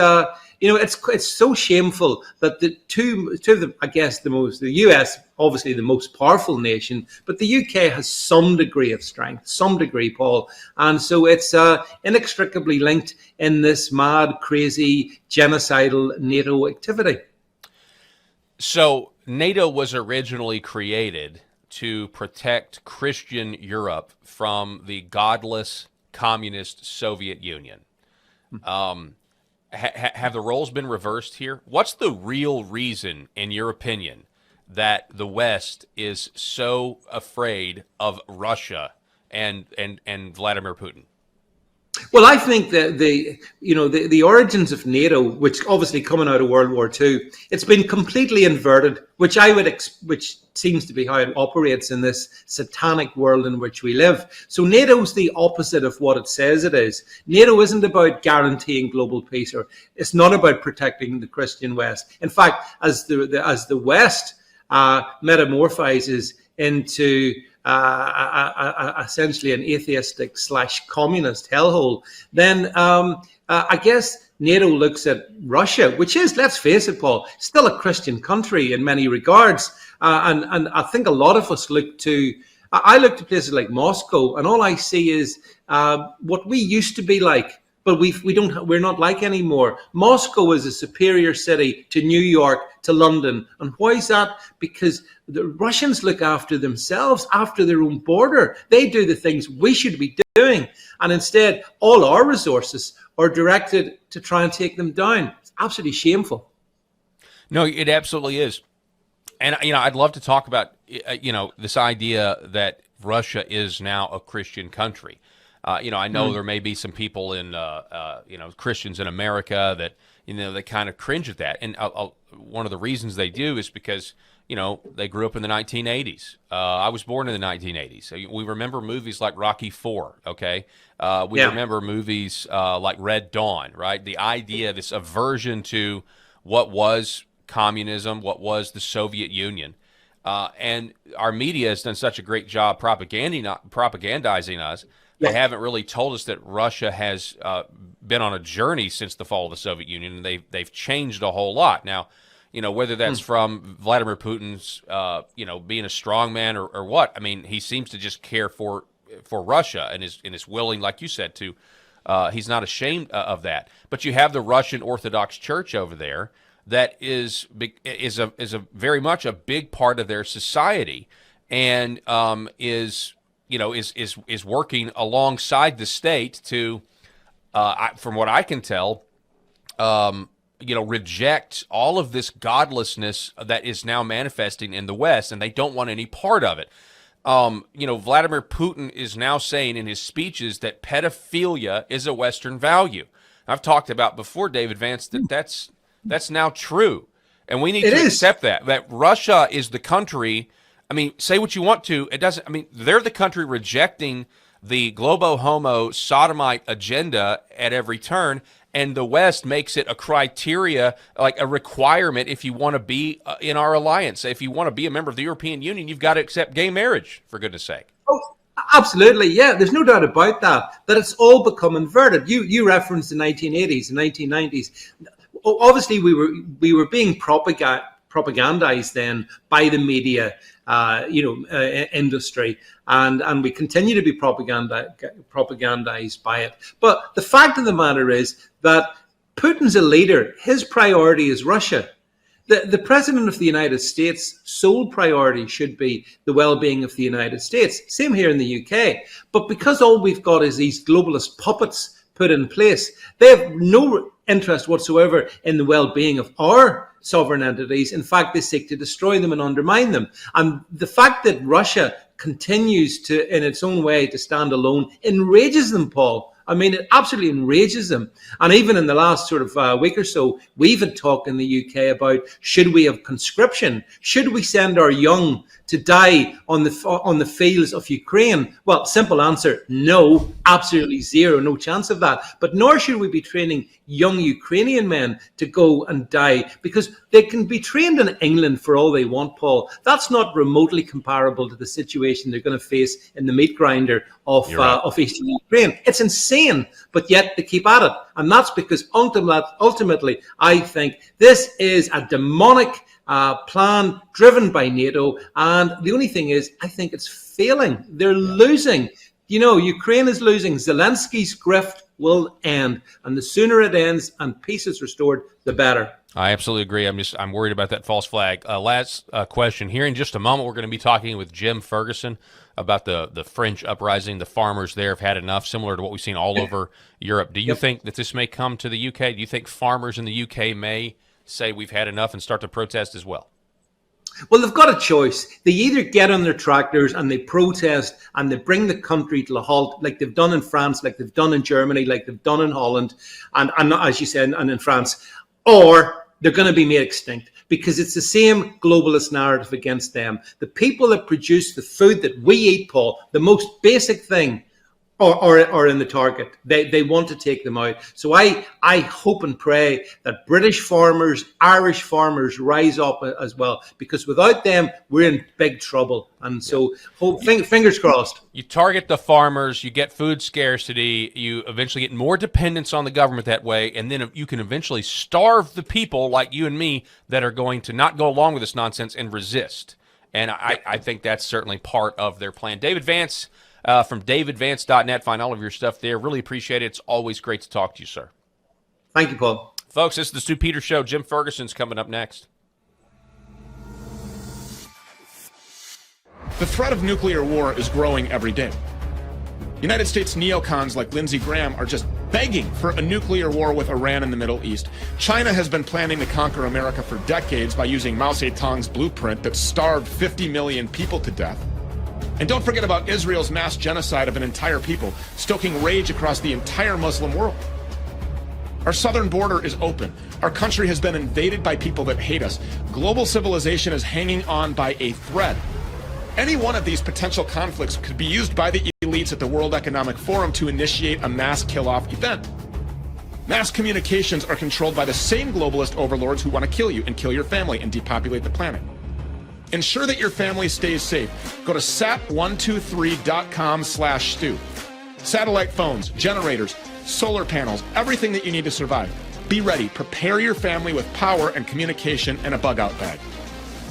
S13: so shameful that the two of them, I guess the US, obviously the most powerful nation, but the UK has some degree of strength, Paul. And so it's inextricably linked in this mad, crazy, genocidal NATO activity.
S2: So NATO was originally created to protect Christian Europe from the godless communist Soviet Union. Have the roles been reversed here? What's the real reason, in your opinion, that the West is so afraid of Russia and Vladimir Putin?
S13: Well, I think that the origins of NATO, which obviously coming out of World War II, it's been completely inverted, which seems to be how it operates in this satanic world in which we live. So NATO's the opposite of what it says it is. NATO isn't about guaranteeing global peace, or it's not about protecting the Christian West. In fact, as the West metamorphizes into essentially an atheistic / communist hellhole, then I guess NATO looks at Russia, which is, let's face it, Paul, still a Christian country in many regards. And I think a lot of us I look to places like Moscow, and all I see is what we used to be like, but we're not like anymore. Moscow is a superior city to New York, to London. And why is that? Because the Russians look after themselves, after their own border. They do the things we should be doing. And instead, all our resources are directed to try and take them down. It's absolutely shameful.
S2: No, it absolutely is. And, I'd love to talk about, this idea that Russia is now a Christian country. I know there may be some people in, Christians in America that, they kind of cringe at that. And one of the reasons they do is because, they grew up in the 1980s. I was born in the 1980s. So we remember movies like Rocky IV, okay? We remember movies like Red Dawn, right? The idea, this aversion to what was communism, what was the Soviet Union. And our media has done such a great job propagandizing us they haven't really told us that Russia has been on a journey since the fall of the Soviet Union, and they've changed a whole lot. Now, whether that's from Vladimir Putin's, being a strongman or what, I mean, he seems to just care for Russia and is willing, like you said, to. He's not ashamed of that. But you have the Russian Orthodox Church over there that is a very much a big part of their society, and is working alongside the state to, from what I can tell, reject all of this godlessness that is now manifesting in the West, and they don't want any part of it. Vladimir Putin is now saying in his speeches that pedophilia is a Western value. I've talked about before, David Vance, that's now true. And we need to accept that Russia is the country. I mean, say what you want to. They're the country rejecting the globo homo sodomite agenda at every turn. And the West makes it a criteria, like a requirement, if you want to be in our alliance. If you want to be a member of the European Union, you've got to accept gay marriage, for goodness sake.
S13: Oh, absolutely, yeah. There's no doubt about that it's all become inverted. You referenced the 1980s and 1990s. Obviously, we were being propagandized then by the media, industry, and we continue to be propagandized by it. But the fact of the matter is that Putin's a leader. His priority is Russia. The President of the United States' sole priority should be the well-being of the United States. Same here in the UK. But because all we've got is these globalist puppets put in place, they have no interest whatsoever in the well-being of our sovereign entities. In fact, they seek to destroy them and undermine them. And the fact that Russia continues to, in its own way, to stand alone enrages them, Paul. I mean, it absolutely enrages them. And even in the last sort of week or so, we've had talk in the UK about, should we have conscription? Should we send our young to die on the fields of Ukraine? Well, simple answer, no, absolutely zero, no chance of that. But nor should we be training young Ukrainian men to go and die, because they can be trained in England for all they want, Paul. That's not remotely comparable to the situation they're going to face in the meat grinder of eastern Ukraine. It's insane, but yet they keep at it. And that's because ultimately, I think this is a demonic plan driven by NATO. And the only thing is, I think it's failing. They're losing. Ukraine is losing. Zelensky's grift will end. And the sooner it ends and peace is restored, the better.
S2: I absolutely agree. I'm worried about that false flag. Last question. Here in just a moment, we're going to be talking with Jim Ferguson about the French uprising. The farmers there have had enough, similar to what we've seen all over Europe. Do you think that this may come to the UK? Do you think farmers in the UK may say we've had enough and start to protest as well?
S13: Well, they've got a choice. They either get on their tractors and they protest and they bring the country to a halt, like they've done in France, like they've done in Germany, like they've done in Holland, and as you said, and in France, or they're going to be made extinct, because it's the same globalist narrative against them. The people that produce the food that we eat, Paul, the most basic thing, are in the target. They want to take them out. So I hope and pray that British farmers, Irish farmers rise up as well, because without them, we're in big trouble. And so fingers crossed.
S2: You target the farmers, you get food scarcity, you eventually get more dependence on the government that way, and then you can eventually starve the people like you and me that are going to not go along with this nonsense and resist. And I think that's certainly part of their plan. David Vance, from davidvance.net. Find all of your stuff there. Really appreciate it. It's always great to talk to you, sir.
S13: Thank you, Paul.
S2: Folks, this is the Stu Peters Show. Jim Ferguson's coming up next.
S5: The threat of nuclear war is growing every day. United States neocons like Lindsey Graham are just begging for a nuclear war with Iran in the Middle East. China has been planning to conquer America for decades by using Mao Zedong's blueprint that starved 50 million people to death. And don't forget about Israel's mass genocide of an entire people, stoking rage across the entire Muslim world. Our southern border is open. Our country has been invaded by people that hate us. Global civilization is hanging on by a thread. Any one of these potential conflicts could be used by the elites at the World Economic Forum to initiate a mass kill-off event. Mass communications are controlled by the same globalist overlords who want to kill you and kill your family and depopulate the planet. Ensure that your family stays safe. Go to sat123.com/Stu. Satellite phones, generators, solar panels, everything that you need to survive. Be ready. Prepare your family with power and communication and a bug-out bag.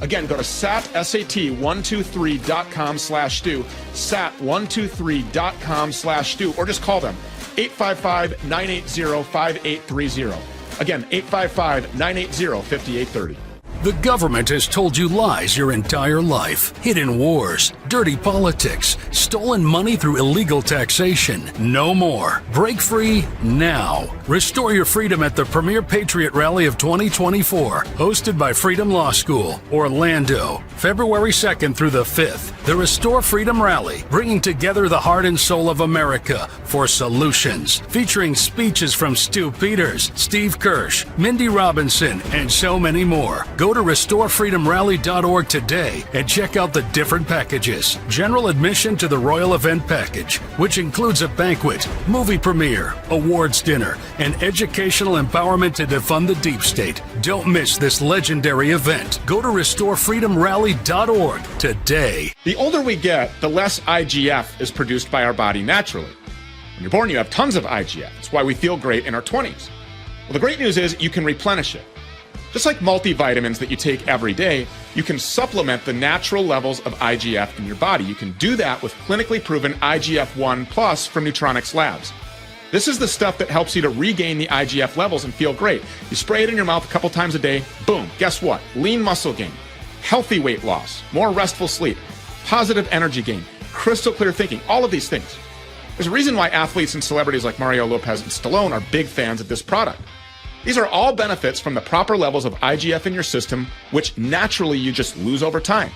S5: Again, go to sat123.com/stew, sat123.com/stew, or just call them 855-980-5830. Again, 855-980-5830.
S14: The government has told you lies your entire life. Hidden wars, dirty politics, stolen money through illegal taxation. No more. Break free now. Restore your freedom at the premier Patriot Rally of 2024, hosted by Freedom Law School, Orlando, February 2nd through the 5th. The Restore Freedom Rally, bringing together the heart and soul of America for solutions. Featuring speeches from Stu Peters, Steve Kirsch, Mindy Robinson, and so many more. Go to restorefreedomrally.org today and check out the different packages. General admission to the Royal Event Package, which includes a banquet, movie premiere, awards dinner, and educational empowerment to defund the deep state. Don't miss this legendary event. Go to restorefreedomrally.org today.
S5: The older we get, the less IGF is produced by our body naturally. When you're born, you have tons of IGF. That's why we feel great in our 20s. Well, the great news is you can replenish it. Just like multivitamins that you take every day, you can supplement the natural levels of IGF in your body. You can do that with clinically proven IGF-1 Plus from Neutronics Labs. This is the stuff that helps you to regain the IGF levels and feel great. You spray it in your mouth a couple times a day, boom, guess what? Lean muscle gain, healthy weight loss, more restful sleep, positive energy gain, crystal clear thinking, all of these things. There's a reason why athletes and celebrities like Mario Lopez and Stallone are big fans of this product. These are all benefits from the proper levels of IGF in your system, which naturally you just lose over time.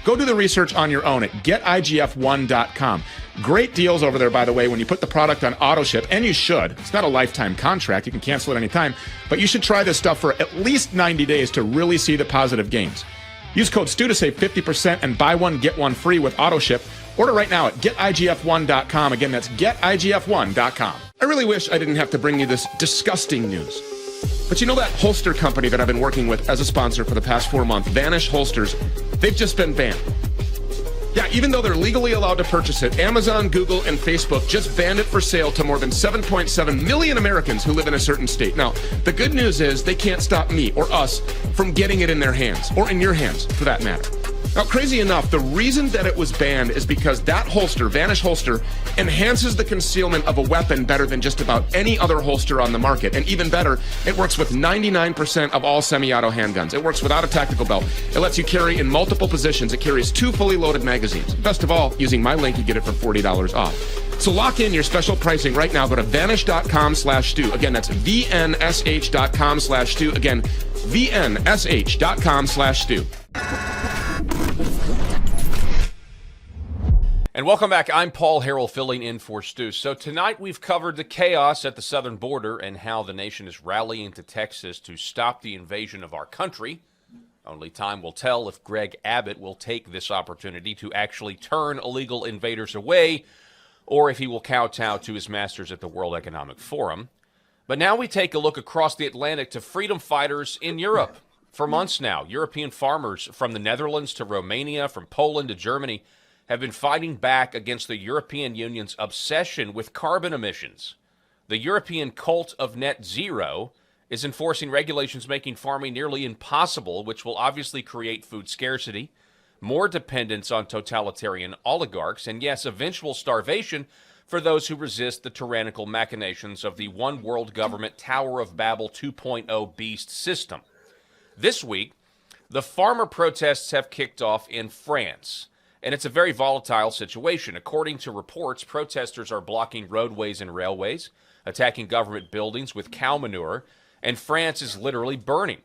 S5: Go do the research on your own at getigf1.com. Great deals over there, by the way, when you put the product on auto ship, and you should. It's not a lifetime contract. You can cancel it anytime, but you should try this stuff for at least 90 days to really see the positive gains. Use code STU to save 50% and buy one, get one free with auto ship. Order right now at getigf1.com. Again, that's getigf1.com. I really wish I didn't have to bring you this disgusting news. But you know that holster company that I've been working with as a sponsor for the past 4 months, Vanish Holsters, they've just been banned. Yeah, even though they're legally allowed to purchase it, Amazon, Google, and Facebook just banned it for sale to more than 7.7 million Americans who live in a certain state. Now, the good news is they can't stop me or us from getting it in their hands, or in your hands, for that matter. Now, crazy enough, the reason that it was banned is because that holster, Vanish holster, enhances the concealment of a weapon better than just about any other holster on the market. And even better, it works with 99% of all semi-auto handguns. It works without a tactical belt. It lets you carry in multiple positions. It carries 2 fully loaded magazines. Best of all, using my link, you get it for $40 off. So lock in your special pricing right now. Go to vanish.com/stew. Again, that's vnsh.com/stew. Again, vnsh.com/stew.
S2: And welcome back. I'm Paul Harrell, filling in for Stu. So tonight we've covered the chaos at the southern border and how the nation is rallying to Texas to stop the invasion of our country. Only time will tell if Greg Abbott will take this opportunity to actually turn illegal invaders away, or if he will kowtow to his masters at the World Economic Forum. But now we take a look across the Atlantic to freedom fighters in Europe. For months now, European farmers from the Netherlands to Romania, from Poland to Germany, have been fighting back against the European Union's obsession with carbon emissions. The European cult of net zero is enforcing regulations making farming nearly impossible, which will obviously create food scarcity, more dependence on totalitarian oligarchs, and yes, eventual starvation for those who resist the tyrannical machinations of the one world government Tower of Babel 2.0 beast system. This week, the farmer protests have kicked off in France. And it's a very volatile situation. According to reports, protesters are blocking roadways and railways, attacking government buildings with cow manure, and France is literally burning.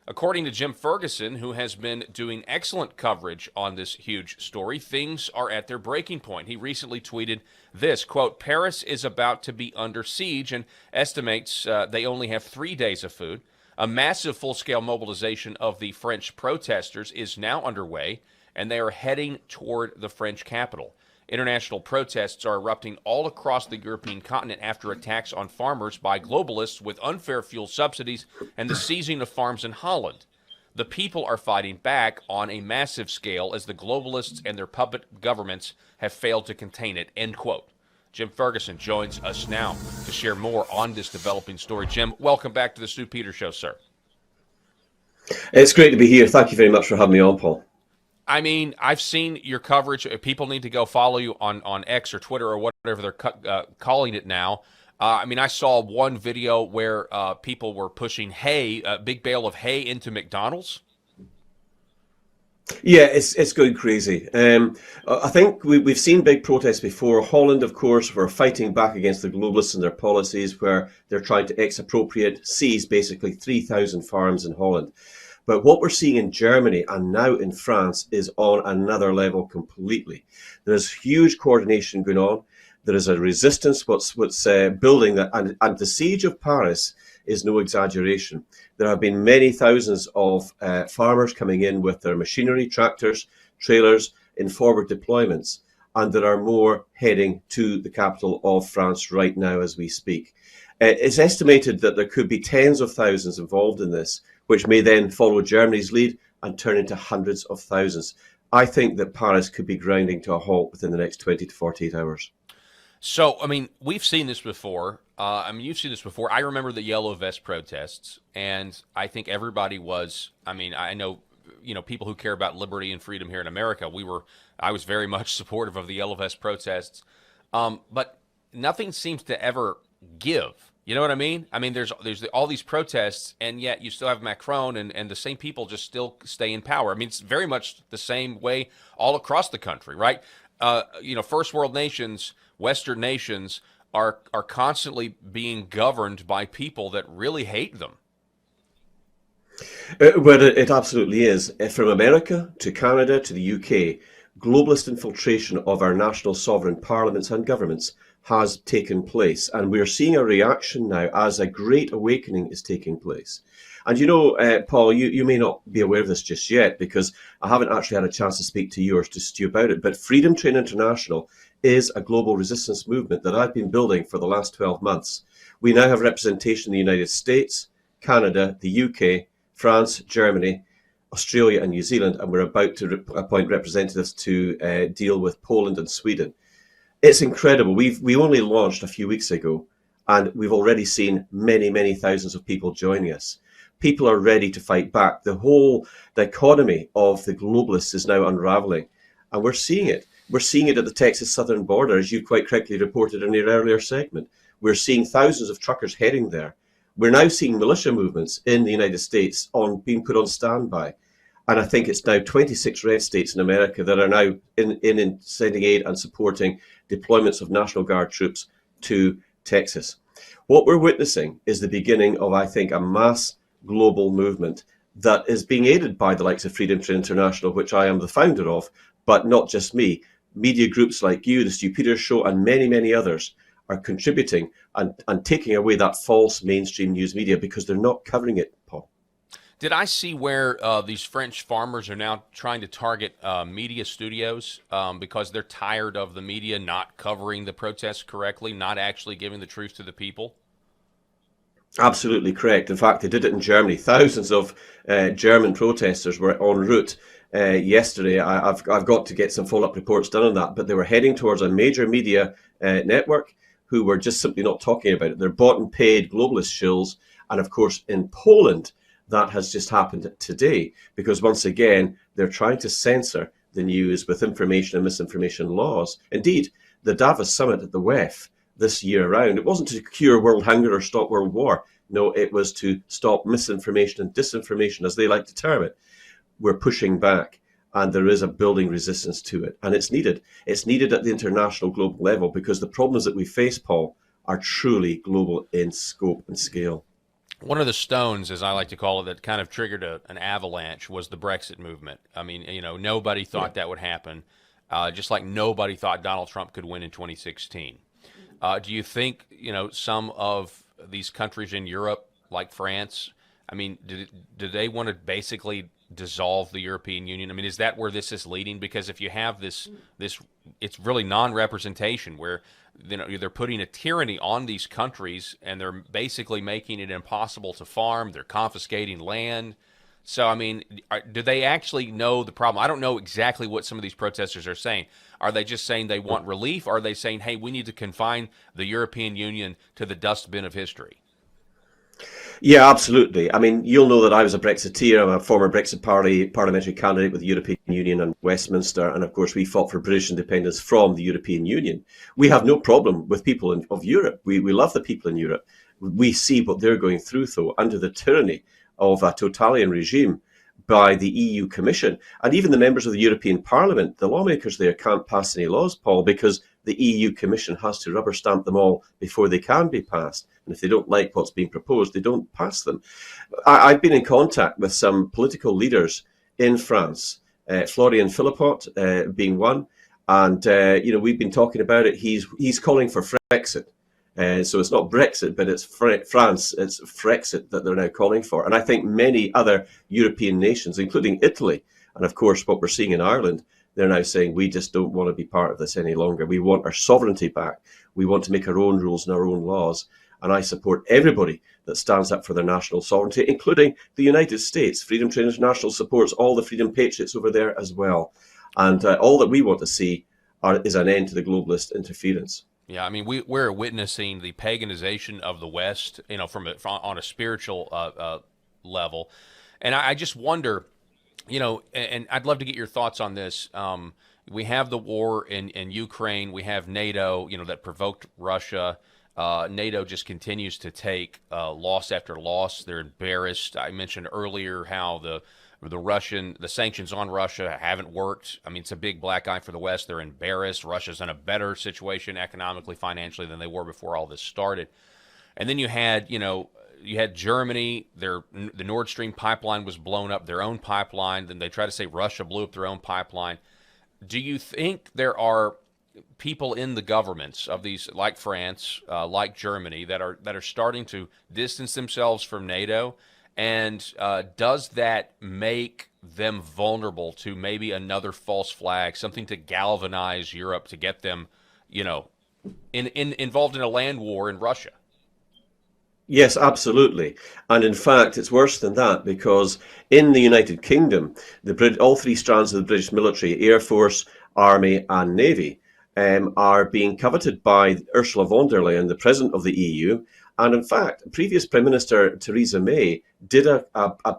S2: According to Jim Ferguson, who has been doing excellent coverage on this huge story, things are at their breaking point. He recently tweeted this, quote, "Paris is about to be under siege and estimates they only have 3 days of food. A massive full-scale mobilization of the French protesters is now underway, and they are heading toward the French capital. International protests are erupting all across the European continent after attacks on farmers by globalists with unfair fuel subsidies and the seizing of farms in Holland. The people are fighting back on a massive scale as the globalists and their puppet governments have failed to contain it," end quote. Jim Ferguson joins us now to share more on this developing story. Jim, welcome back to the Stu Peters Show, sir.
S15: It's great to be here. Thank you very much for having me on, Paul.
S2: I mean, I've seen your coverage. People need to go follow you on X or Twitter or whatever they're calling it now. I mean, I saw one video where people were pushing hay, a big bale of hay into McDonald's.
S15: Yeah, it's going crazy. I think we've seen big protests before. Holland, of course, were fighting back against the globalists and their policies, where they're trying to expropriate, seize basically 3,000 farms in Holland. But what we're seeing in Germany and now in France is on another level completely. There's huge coordination going on. There is a resistance what's building that, and the siege of Paris is no exaggeration. There have been many thousands of farmers coming in with their machinery, tractors, trailers in forward deployments, and there are more heading to the capital of France right now as we speak. It's estimated that there could be tens of thousands involved in this, which may then follow Germany's lead and turn into hundreds of thousands. I think that Paris could be grinding to a halt within the next 20 to 48 hours.
S2: So, I mean, we've seen this before. You've seen this before. I remember the Yellow Vest protests, and I think everybody was, I know, people who care about liberty and freedom here in America, I was very much supportive of the Yellow Vest protests. But nothing seems to ever give. You know what I mean? I mean, there's all these protests, and yet you still have Macron, and the same people just still stay in power. I mean, it's very much the same way all across the country, right? First world nations, Western nations are constantly being governed by people that really hate them.
S15: Well, it absolutely is. From America to Canada to the UK, globalist infiltration of our national sovereign parliaments and governments has taken place, and we're seeing a reaction now as a great awakening is taking place. And Paul, you may not be aware of this just yet because I haven't actually had a chance to speak to you or to Stu about it, but Freedom Train International is a global resistance movement that I've been building for the last 12 months. We now have representation in the United States, Canada, the UK, France, Germany, Australia and New Zealand, and we're about to appoint representatives to deal with Poland and Sweden. It's incredible. We only launched a few weeks ago, and we've already seen many, many thousands of people joining us. People are ready to fight back. The whole dichotomy of the globalists is now unraveling, and we're seeing it. We're seeing it at the Texas southern border, as you quite correctly reported in your earlier segment. We're seeing thousands of truckers heading there. We're now seeing militia movements in the United States being put on standby. And I think it's now 26 red states in America that are now in sending aid and supporting deployments of National Guard troops to Texas. What we're witnessing is the beginning of, I think, a mass global movement that is being aided by the likes of Freedom Train International, which I am the founder of, but not just me. Media groups like you, the Stu Peters Show, and many, many others are contributing and taking away that false mainstream news media because they're not covering it, Paul.
S2: Did I see where these French farmers are now trying to target media studios because they're tired of the media not covering the protests correctly, not actually giving the truth to the people?
S15: Absolutely correct. In fact, they did it in Germany. Thousands of German protesters were en route yesterday. I've got to get some follow-up reports done on that, but they were heading towards a major media network who were just simply not talking about it. They're bought and paid globalist shills. And of course, in Poland, that has just happened today because once again, they're trying to censor the news with information and misinformation laws. Indeed, the Davos summit at the WEF this year around, it wasn't to cure world hunger or stop world war. No, it was to stop misinformation and disinformation, as they like to term it. We're pushing back, and there is a building resistance to it, and it's needed. It's needed at the international global level because the problems that we face, Paul, are truly global in scope and scale.
S2: One of the stones, as I like to call it, that kind of triggered an avalanche was the Brexit movement. I mean, nobody thought that would happen, just like nobody thought Donald Trump could win in 2016. Do you think, some of these countries in Europe, like France, I mean, do they want to basically dissolve the European Union? I mean, is that where this is leading? Because if you have this, it's really non-representation where they're putting a tyranny on these countries and they're basically making it impossible to farm. They're confiscating land. So, I mean, do they actually know the problem? I don't know exactly what some of these protesters are saying. Are they just saying they want relief? Or are they saying, hey, we need to confine the European Union to the dustbin of history?
S15: Yeah, absolutely. I mean, you'll know that I was a Brexiteer. I'm a former Brexit Party parliamentary candidate with the European Union and Westminster. And of course, we fought for British independence from the European Union. We have no problem with people of Europe. We love the people in Europe. We see what they're going through, though, under the tyranny of a totalitarian regime by the EU Commission. And even the members of the European Parliament, the lawmakers there can't pass any laws, Paul, because the EU Commission has to rubber stamp them all before they can be passed. And if they don't like what's being proposed, they don't pass them. I've been in contact with some political leaders in France, Florian Philippot being one. And, we've been talking about it. He's calling for Frexit. So it's not Brexit, but it's France, it's Frexit that they're now calling for. And I think many other European nations, including Italy, and of course what we're seeing in Ireland, they're now saying we just don't want to be part of this any longer. We want our sovereignty back. We want to make our own rules and our own laws. And I support everybody that stands up for their national sovereignty, including the United States. Freedom Train International supports all the Freedom Patriots over there as well. And all that we want to see is an end to the globalist interference.
S2: Yeah, I mean, we're witnessing the paganization of the West, from on a spiritual level, and I just wonder, and I'd love to get your thoughts on this. We have the war in Ukraine. We have NATO, that provoked Russia. NATO just continues to take loss after loss. They're embarrassed. I mentioned earlier how the sanctions on Russia haven't worked. I mean, it's a big black eye for the West. They're embarrassed. Russia's in a better situation economically, financially than they were before all this started. And then you had Germany. The Nord Stream pipeline was blown up, their own pipeline. Then they try to say Russia blew up their own pipeline. Do you think there are people in the governments of these, like France, like Germany, that are starting to distance themselves from NATO? And does that make them vulnerable to maybe another false flag, something to galvanize Europe to get them, involved in a land war in Russia?
S15: Yes, absolutely. And in fact, it's worse than that, because in the United Kingdom, all three strands of the British military, Air Force, Army and Navy, are being coveted by Ursula von der Leyen, the president of the EU. And in fact, previous Prime Minister Theresa May did a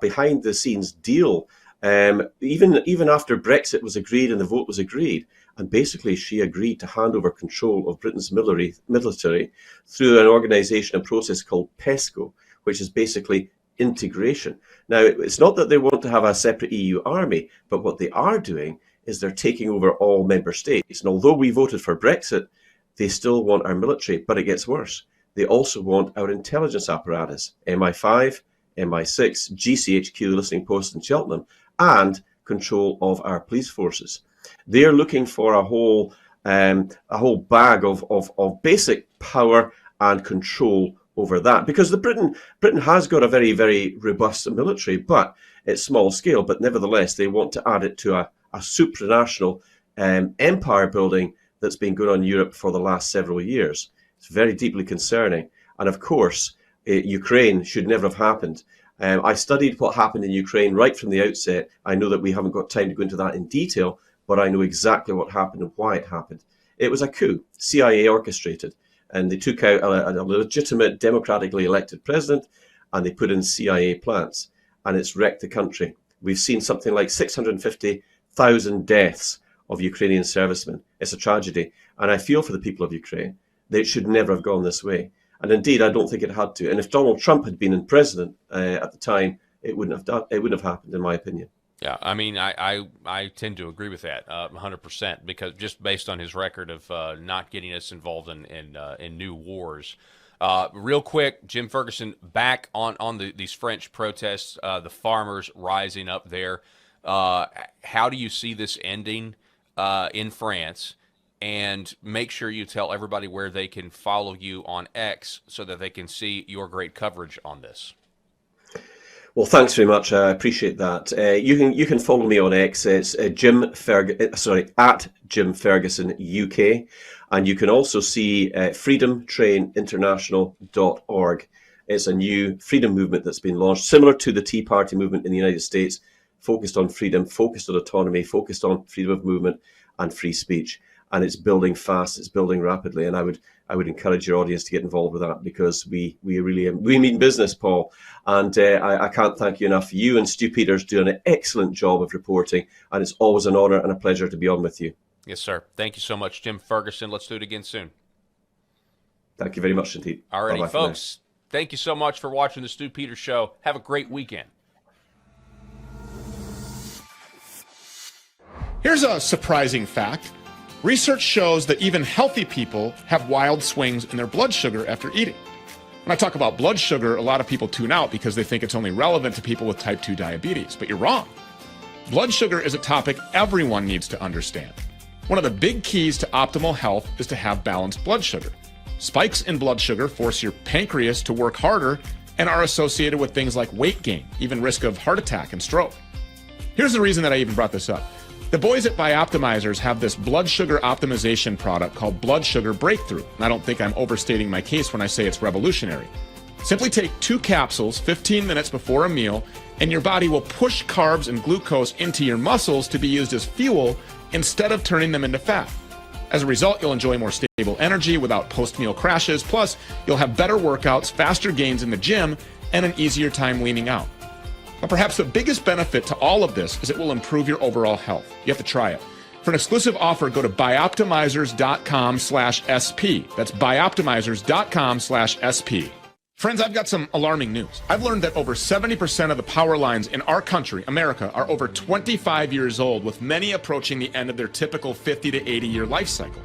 S15: behind-the-scenes deal, even after Brexit was agreed and the vote was agreed. And basically, she agreed to hand over control of Britain's military through an organisation, a process called PESCO, which is basically integration. Now, it's not that they want to have a separate EU army, but what they are doing is they're taking over all member states. And although we voted for Brexit, they still want our military, but it gets worse. They also want our intelligence apparatus, MI5, MI6, GCHQ, the listening post in Cheltenham, and control of our police forces. They're looking for a whole bag of basic power and control over that, because Britain has got a very, very robust military, but it's small scale. But nevertheless, they want to add it to a supranational empire building that's been going on in Europe for the last several years. It's very deeply concerning. And of course, Ukraine should never have happened. I studied what happened in Ukraine right from the outset. I know that we haven't got time to go into that in detail, but I know exactly what happened and why it happened. It was a coup, CIA orchestrated, and they took out a legitimate, democratically elected president, and they put in CIA plants, and it's wrecked the country. We've seen something like 650,000 deaths of Ukrainian servicemen. It's a tragedy, and I feel for the people of Ukraine. They should never have gone this way. And indeed, I don't think it had to. And if Donald Trump had been in president at the time, it wouldn't have happened, in my opinion.
S2: Yeah, I mean, I tend to agree with that 100%, because just based on his record of not getting us involved in new wars. Real quick, Jim Ferguson, back on these French protests, the farmers rising up there. How do you see this ending in France? And make sure you tell everybody where they can follow you on X so that they can see your great coverage on this.
S15: Well, thanks very much. I appreciate that. You can follow me on X. It's at Jim Ferguson UK, and you can also see freedomtraininternational.org. It's a new freedom movement that's been launched, similar to the Tea Party movement in the United States, focused on freedom, focused on autonomy, focused on freedom of movement and free speech. And it's building fast, it's building rapidly. And I would encourage your audience to get involved with that, because we mean business, Paul. And I can't thank you enough. You and Stu Peters do an excellent job of reporting, and it's always an honor and a pleasure to be on with you.
S2: Yes, sir. Thank you so much, Jim Ferguson. Let's do it again soon.
S15: Thank you very much indeed.
S2: All righty,
S15: Bye-bye
S2: folks. Thank you so much for watching the Stu Peters Show. Have a great weekend.
S5: Here's a surprising fact. Research shows that even healthy people have wild swings in their blood sugar after eating. When I talk about blood sugar, a lot of people tune out because they think it's only relevant to people with type 2 diabetes, but you're wrong. Blood sugar is a topic everyone needs to understand. One of the big keys to optimal health is to have balanced blood sugar. Spikes in blood sugar force your pancreas to work harder and are associated with things like weight gain, even risk of heart attack and stroke. Here's the reason that I even brought this up. The boys at Bioptimizers have this blood sugar optimization product called Blood Sugar Breakthrough. And I don't think I'm overstating my case when I say it's revolutionary. Simply take 2 capsules 15 minutes before a meal, and your body will push carbs and glucose into your muscles to be used as fuel instead of turning them into fat. As a result, you'll enjoy more stable energy without post-meal crashes. Plus, you'll have better workouts, faster gains in the gym, and an easier time leaning out. But perhaps the biggest benefit to all of this is it will improve your overall health. You have to try it. For an exclusive offer, go to bioptimizers.com/SP. That's bioptimizers.com/SP. Friends, I've got some alarming news. I've learned that over 70% of the power lines in our country, America, are over 25 years old, with many approaching the end of their typical 50 to 80 year life cycle.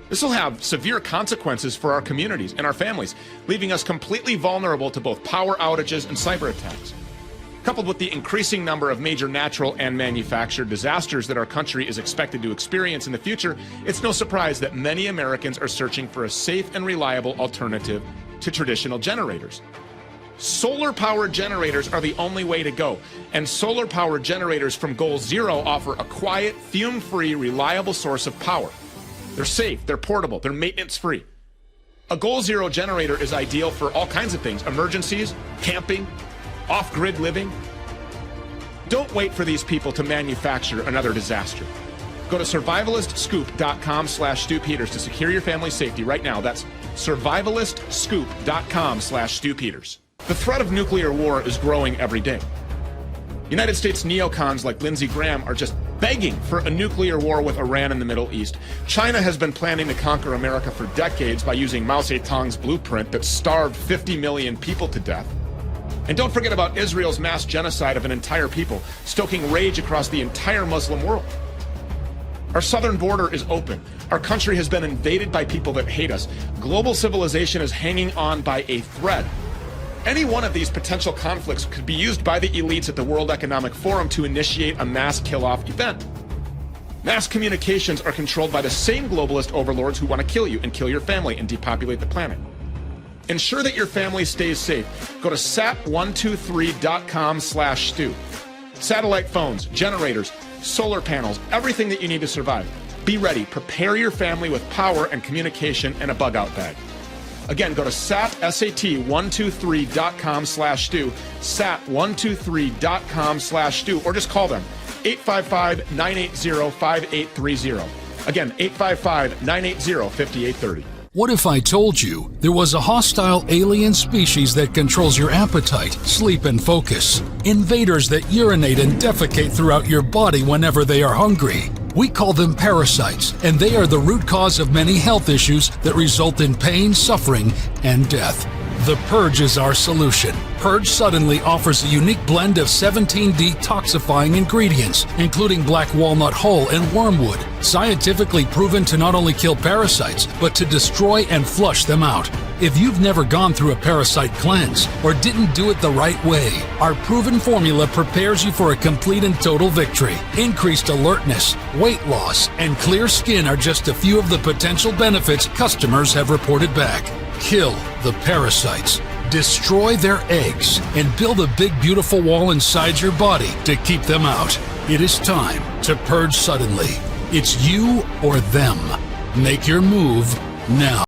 S5: This will have severe consequences for our communities and our families, leaving us completely vulnerable to both power outages and cyber attacks. Coupled with the increasing number of major natural and manufactured disasters that our country is expected to experience in the future, it's no surprise that many Americans are searching for a safe and reliable alternative to traditional generators. Solar-powered generators are the only way to go, and solar-powered generators from Goal Zero offer a quiet, fume-free, reliable source of power. They're safe, they're portable, they're maintenance-free. A Goal Zero generator is ideal for all kinds of things: emergencies, camping, off-grid living. Don't wait for these people to manufacture another disaster. Go to survivalistscoop.com/Stu Peters to secure your family's safety right now. That's survivalistscoop.com/Stu Peters. The threat of nuclear war is growing every day. United States neocons like Lindsey Graham are just begging for a nuclear war with Iran in the Middle East. China has been planning to conquer America for decades by using Mao Zedong's blueprint that starved 50 million people to death. And don't forget about Israel's mass genocide of an entire people, stoking rage across the entire Muslim world. Our southern border is open. Our country has been invaded by people that hate us. Global civilization is hanging on by a thread. Any one of these potential conflicts could be used by the elites at the World Economic Forum to initiate a mass kill-off event. Mass communications are controlled by the same globalist overlords who want to kill you and kill your family and depopulate the planet. Ensure that your family stays safe. Go to sat123.com/Stu. Satellite phones, generators, solar panels, everything that you need to survive. Be ready. Prepare your family with power and communication and a bug-out bag. Again, go to sat123.com/Stu, sat123.com/Stu, or just call them, 855-980-5830. Again, 855-980-5830.
S14: What if I told you there was a hostile alien species that controls your appetite, sleep, and focus? Invaders that urinate and defecate throughout your body whenever they are hungry. We call them parasites, and they are the root cause of many health issues that result in pain, suffering, and death. The Purge is our solution. Purge Suddenly offers a unique blend of 17 detoxifying ingredients, including black walnut hull and wormwood, scientifically proven to not only kill parasites, but to destroy and flush them out. If you've never gone through a parasite cleanse or didn't do it the right way, our proven formula prepares you for a complete and total victory. Increased alertness, weight loss, and clear skin are just a few of the potential benefits customers have reported back. Kill the parasites, destroy their eggs, and build a big, beautiful wall inside your body to keep them out. It is time to purge suddenly. It's you or them. Make your move now.